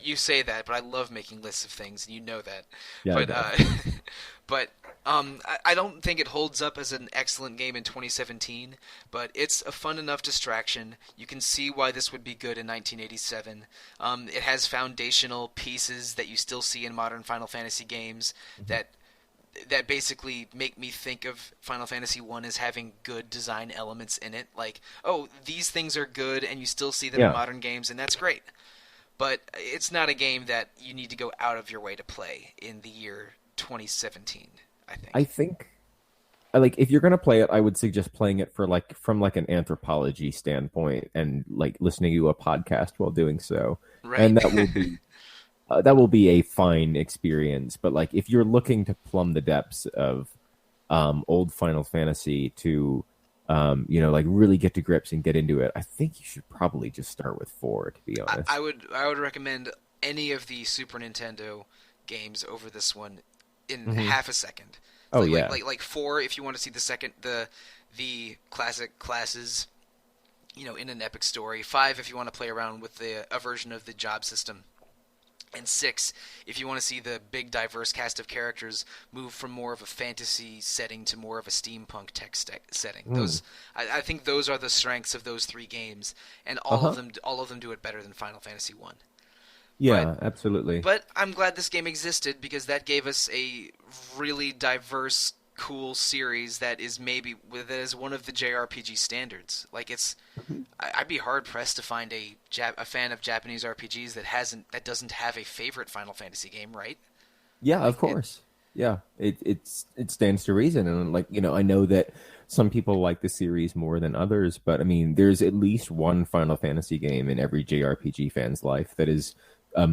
You say that, but I love making lists of things, and you know that.
Yeah, I
But
know.
but I don't think it holds up as an excellent game in 2017. But it's a fun enough distraction. You can see why this would be good in 1987. It has foundational pieces that you still see in modern Final Fantasy games that basically make me think of Final Fantasy 1 as having good design elements in it. Like, oh, these things are good, and you still see them in
Yeah,
modern games, and that's great. But it's not a game that you need to go out of your way to play in the year 2017, I
I
think.
think like if you're gonna play it, I would suggest playing it for like from like an anthropology standpoint and like listening to a podcast while doing so,
Right.
and that will be a fine experience. But like if you're looking to plumb the depths of old Final Fantasy to like really get to grips and get into it, I think you should probably just start with four, to be
I
honest.
would recommend any of the Super Nintendo games over this one in
Hmm.
half a second. It's
Oh yeah.
like 4 if you want to see the classic classes, in an epic story. 5 if you want to play around with a version of the job system. And 6 if you want to see the big diverse cast of characters move from more of a fantasy setting to more of a steampunk setting.
Mm.
I think those are the strengths of those 3 games, and
Uh-huh.
all of them do it better than Final Fantasy 1. But
Yeah, absolutely.
I'm glad this game existed because that gave us a really diverse, cool series that is one of the JRPG standards. Like I'd be hard pressed to find a fan of Japanese RPGs that doesn't have a favorite Final Fantasy game, right?
Yeah,
Like
of course. Yeah, it stands to reason, and like I know that some people like the series more than others, but I mean, there's at least one Final Fantasy game in every JRPG fan's life that is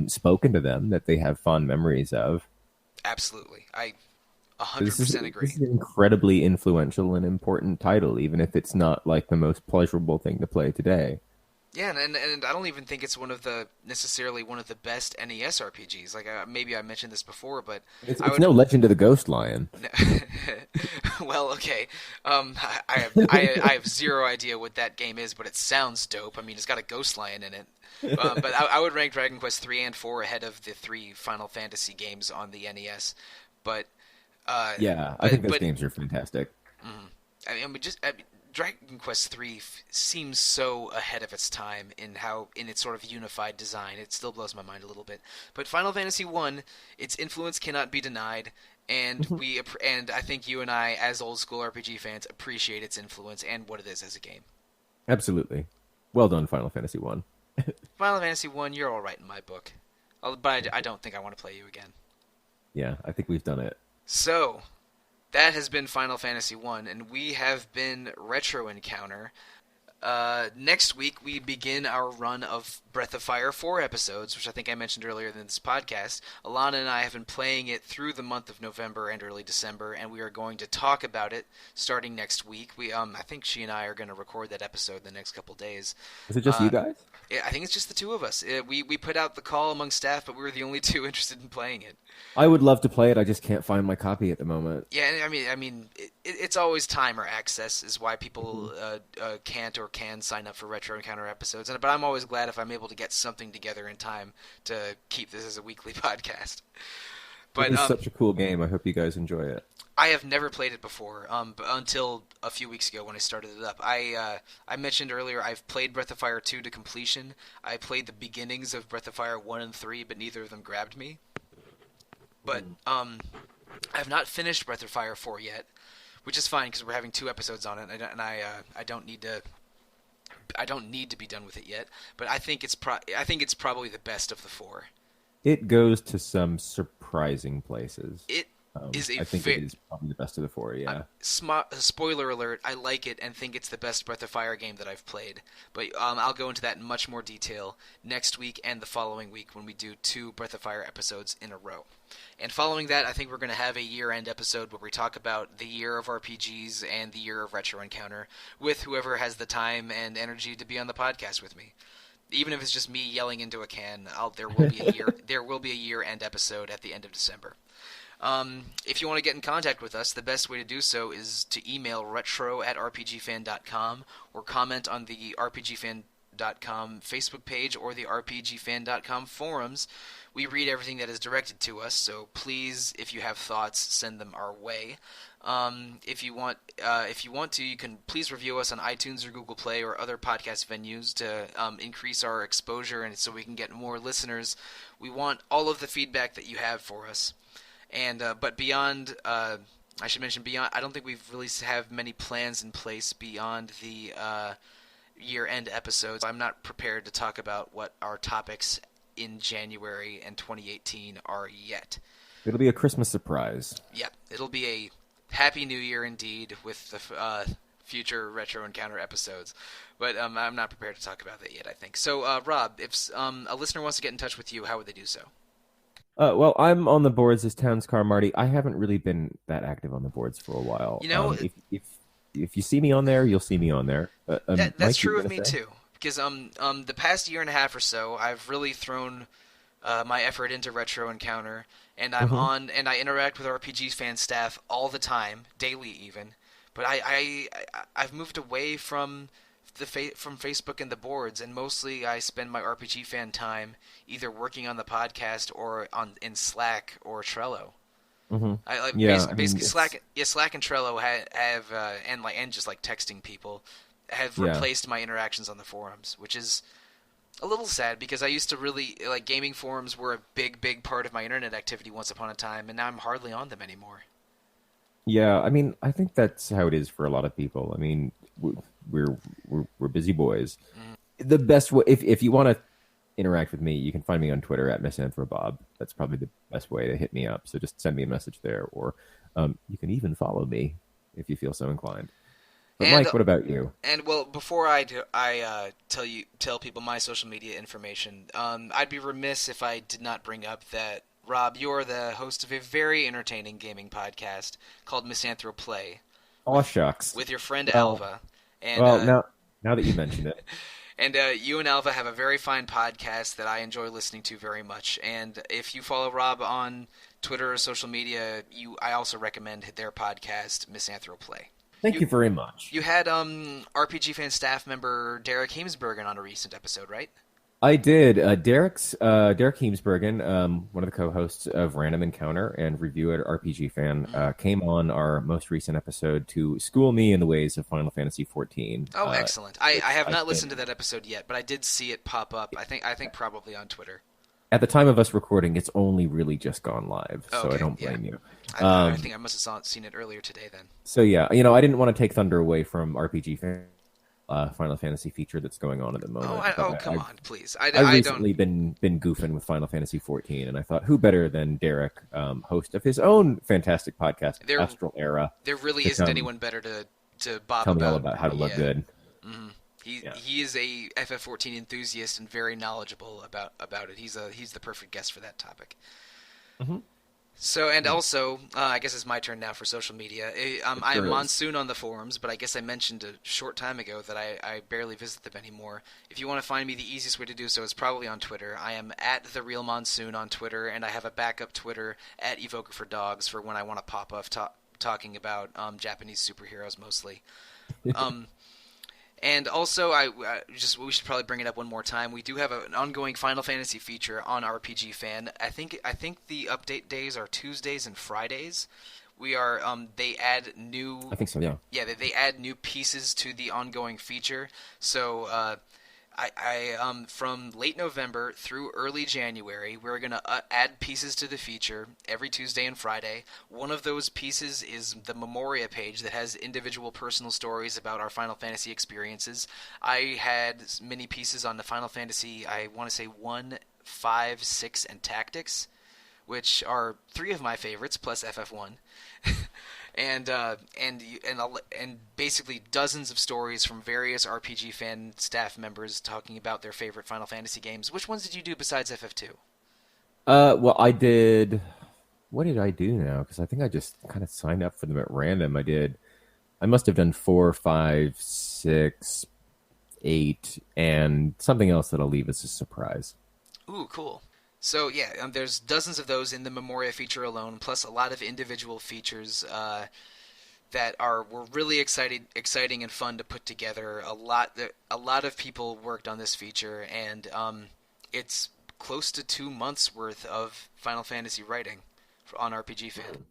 spoken to them that they have fond memories of.
absolutely, I
This is
100%
this
agree.
is an incredibly influential and important title, even if it's not like the most pleasurable thing to play today.
Yeah, and I don't even think it's necessarily one of the best NES RPGs. Like maybe I mentioned this before, but I
It's
would
no Legend of the Ghost Lion.
well, okay. I have zero idea what that game is, but it sounds dope. I mean, it's got a ghost lion in it. But I would rank Dragon Quest 3 and 4 ahead of the 3 Final Fantasy games on the NES. But
Yeah, I
but
think those
but
games are fantastic.
I mean, Dragon Quest 3 seems so ahead of its time in its sort of unified design. It still blows my mind a little bit. But Final Fantasy 1, its influence cannot be denied, and I think you and I, as old school RPG fans, appreciate its influence and what it is as a game.
Absolutely. Well done, Final Fantasy One.
Final Fantasy 1, you're all right in my book, but I don't think I want to play you again.
Yeah, I think we've done it.
So, that has been Final Fantasy 1, and we have been Retro Encounter. Next week, we begin our run of Breath of Fire 4 episodes, which I think I mentioned earlier in this podcast. Alana and I have been playing it through the month of November and early December, and we are going to talk about it starting next week. I think she and I are going to record that episode the next couple days.
Is it just you
Uh,
guys?
yeah, I think it's just the two of us. We put out the call among staff, but we were the only two interested in playing it.
I would love to play it. I just can't find my copy at the moment.
Yeah, and it's always time or access is why
Mhm.
people can't or can sign up for Retro Encounter episodes. But I'm always glad if I'm able to get something together in time to keep this as a weekly podcast.
It
But
is such a cool game. I hope you guys enjoy it.
I have never played it before, until a few weeks ago when I started it up. I mentioned earlier I've played Breath of Fire 2 to completion. I played the beginnings of Breath of Fire 1 and 3, but neither of them grabbed me. But I have not finished Breath of Fire 4 yet, which is fine because we're having 2 episodes on it, and I don't need to be done with it yet. But I think it's probably the best of the 4.
It goes to some surprising places.
It is a
I think it is probably the best of the four. Yeah.
spoiler alert, I like it and think it's the best Breath of Fire game that I've played. But I'll go into that in much more detail next week and the following week when we do 2 Breath of Fire episodes in a row. And following that, I think we're going to have a year-end episode where we talk about the year of RPGs and the year of Retro Encounter with whoever has the time and energy to be on the podcast with me. Even if it's just me yelling into a can, there will be a year end episode at the end of December. If you want to get in contact with us, the best way to do so is to email retro@rpgfan.com or comment on the rpgfan.com Facebook page or the rpgfan.com forums. We read everything that is directed to us, so please, if you have thoughts, send them our way. If you want to, you can please review us on iTunes or Google Play or other podcast venues to increase our exposure and so we can get more listeners. We want all of the feedback that you have for us. And but beyond, I should mention beyond. I don't think we've really have many plans in place beyond the year-end episodes. I'm not prepared to talk about what our topics in January and 2018 are yet.
It'll be a Christmas surprise.
Yeah, it'll be a Happy New Year indeed with the future Retro Encounter episodes. But I'm not prepared to talk about that yet, I think. So, Rob, if a listener wants to get in touch with you, how would they do so?
Well, I'm on the boards as Towns Car Marty. I haven't really been that active on the boards for a while.
You know,
if you see me on there, you'll see me on there.
That's
Mike,
true of me too. Because the past year and a half or so, I've really thrown my effort into Retro Encounter, and I'm on, and I interact with RPG fan staff all the time, daily even. But I've moved away from from Facebook and the boards, and mostly I spend my RPG fan time either working on the podcast or in Slack or Trello. Basically Slack and Trello have and just like texting people have replaced my interactions on the forums, which is a little sad because I used to really like gaming forums were a big part of my internet activity once upon a time, and now I'm hardly on them anymore.
Yeah, I mean, I think that's how it is for a lot of people. I mean, we're busy boys. The best way, if you want to interact with me, you can find me on Twitter at misanthrobob. That's probably the best way to hit me up. So just send me a message there, or you can even follow me if you feel so inclined. But Mike, what about you?
And well, before I tell people my social media information, I'd be remiss if I did not bring up that Rob, you're the host of a very entertaining gaming podcast called Misanthro Play.
Oh shucks!
With your friend Alva. And,
now that you mentioned it.
And you and Alva have a very fine podcast that I enjoy listening to very much. And if you follow Rob on Twitter or social media, I also recommend their podcast, Misanthro Play.
Thank you very much.
You had RPG fan staff member Derek Heemsbergen on a recent episode, right?
I did. Derek Heemsbergen, one of the co-hosts of Random Encounter and review at RPG Fan, came on our most recent episode to school me in the ways of Final Fantasy XIV.
Oh, excellent! I have not listened to that episode yet, but I did see it pop up. I think probably on Twitter.
At the time of us recording, it's only really just gone live, so I don't blame you.
I think I must have seen it earlier today then.
So yeah, I didn't want to take thunder away from RPG Fan. Final Fantasy feature that's going on at the moment.
Come on, please.
I've recently been goofing with Final Fantasy XIV, and I thought, who better than Derek, host of his own fantastic podcast, Astral Era.
There really isn't anyone better to bob
tell me all about how to look good.
Mm-hmm. He is a FF14 enthusiast and very knowledgeable about it. He's the perfect guest for that topic. Mm-hmm. So, and also, I guess it's my turn now for social media. I am Monsoon on the forums, but I guess I mentioned a short time ago that I barely visit them anymore. If you want to find me, the easiest way to do so is probably on Twitter. I am at @TheRealMonsoon on Twitter, and I have a backup Twitter at Evoker for Dogs for when I want to pop up talking about Japanese superheroes mostly. And also, we should probably bring it up one more time. We do have an ongoing Final Fantasy feature on RPG Fan. I think the update days are Tuesdays and Fridays. We are they add new.
I think so. Yeah.
Yeah, they add new pieces to the ongoing feature. So I from late November through early January, we're going to add pieces to the feature every Tuesday and Friday. One of those pieces is the Memoria page that has individual personal stories about our Final Fantasy experiences. I had many pieces on the Final Fantasy, I want to say 1, 5, 6, and Tactics, which are 3 of my favorites, plus FF1. And basically dozens of stories from various RPG fan staff members talking about their favorite Final Fantasy games. Which ones did you do besides FF2?
Well, I did. What did I do now? Because I think I just kind of signed up for them at random. I must have done 4, 5, 6, 8, and something else that I'll leave as a surprise.
Ooh, cool. So yeah, there's dozens of those in the Memoria feature alone, plus a lot of individual features that were really exciting and fun to put together. A lot of people worked on this feature, and it's close to 2 months worth of Final Fantasy writing on RPG Fan.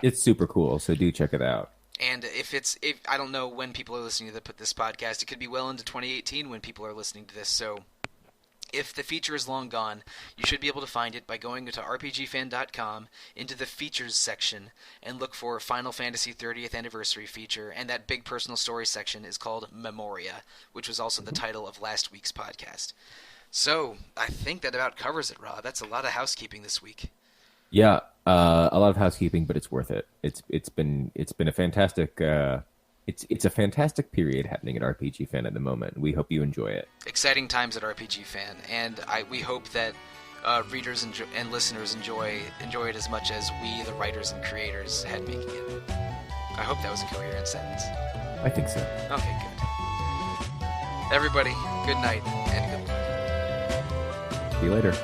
It's super cool, so do check it out.
And if I don't know when people are listening to this podcast, it could be well into 2018 when people are listening to this. So if the feature is long gone, you should be able to find it by going to rpgfan.com into the features section and look for Final Fantasy 30th Anniversary feature, and that big personal story section is called Memoria, which was also the title of last week's podcast. So I think that about covers it, Rob. That's a lot of housekeeping this week.
Yeah, a lot of housekeeping, but it's worth it. It's been a fantastic it's a fantastic period happening at RPG Fan at the moment. We hope you enjoy it.
Exciting times at RPG Fan, and we hope that readers and listeners enjoy it as much as we, the writers and creators, had making it. I hope that was a coherent sentence.
I think so.
Okay, good. Everybody, good night and good luck.
See you later.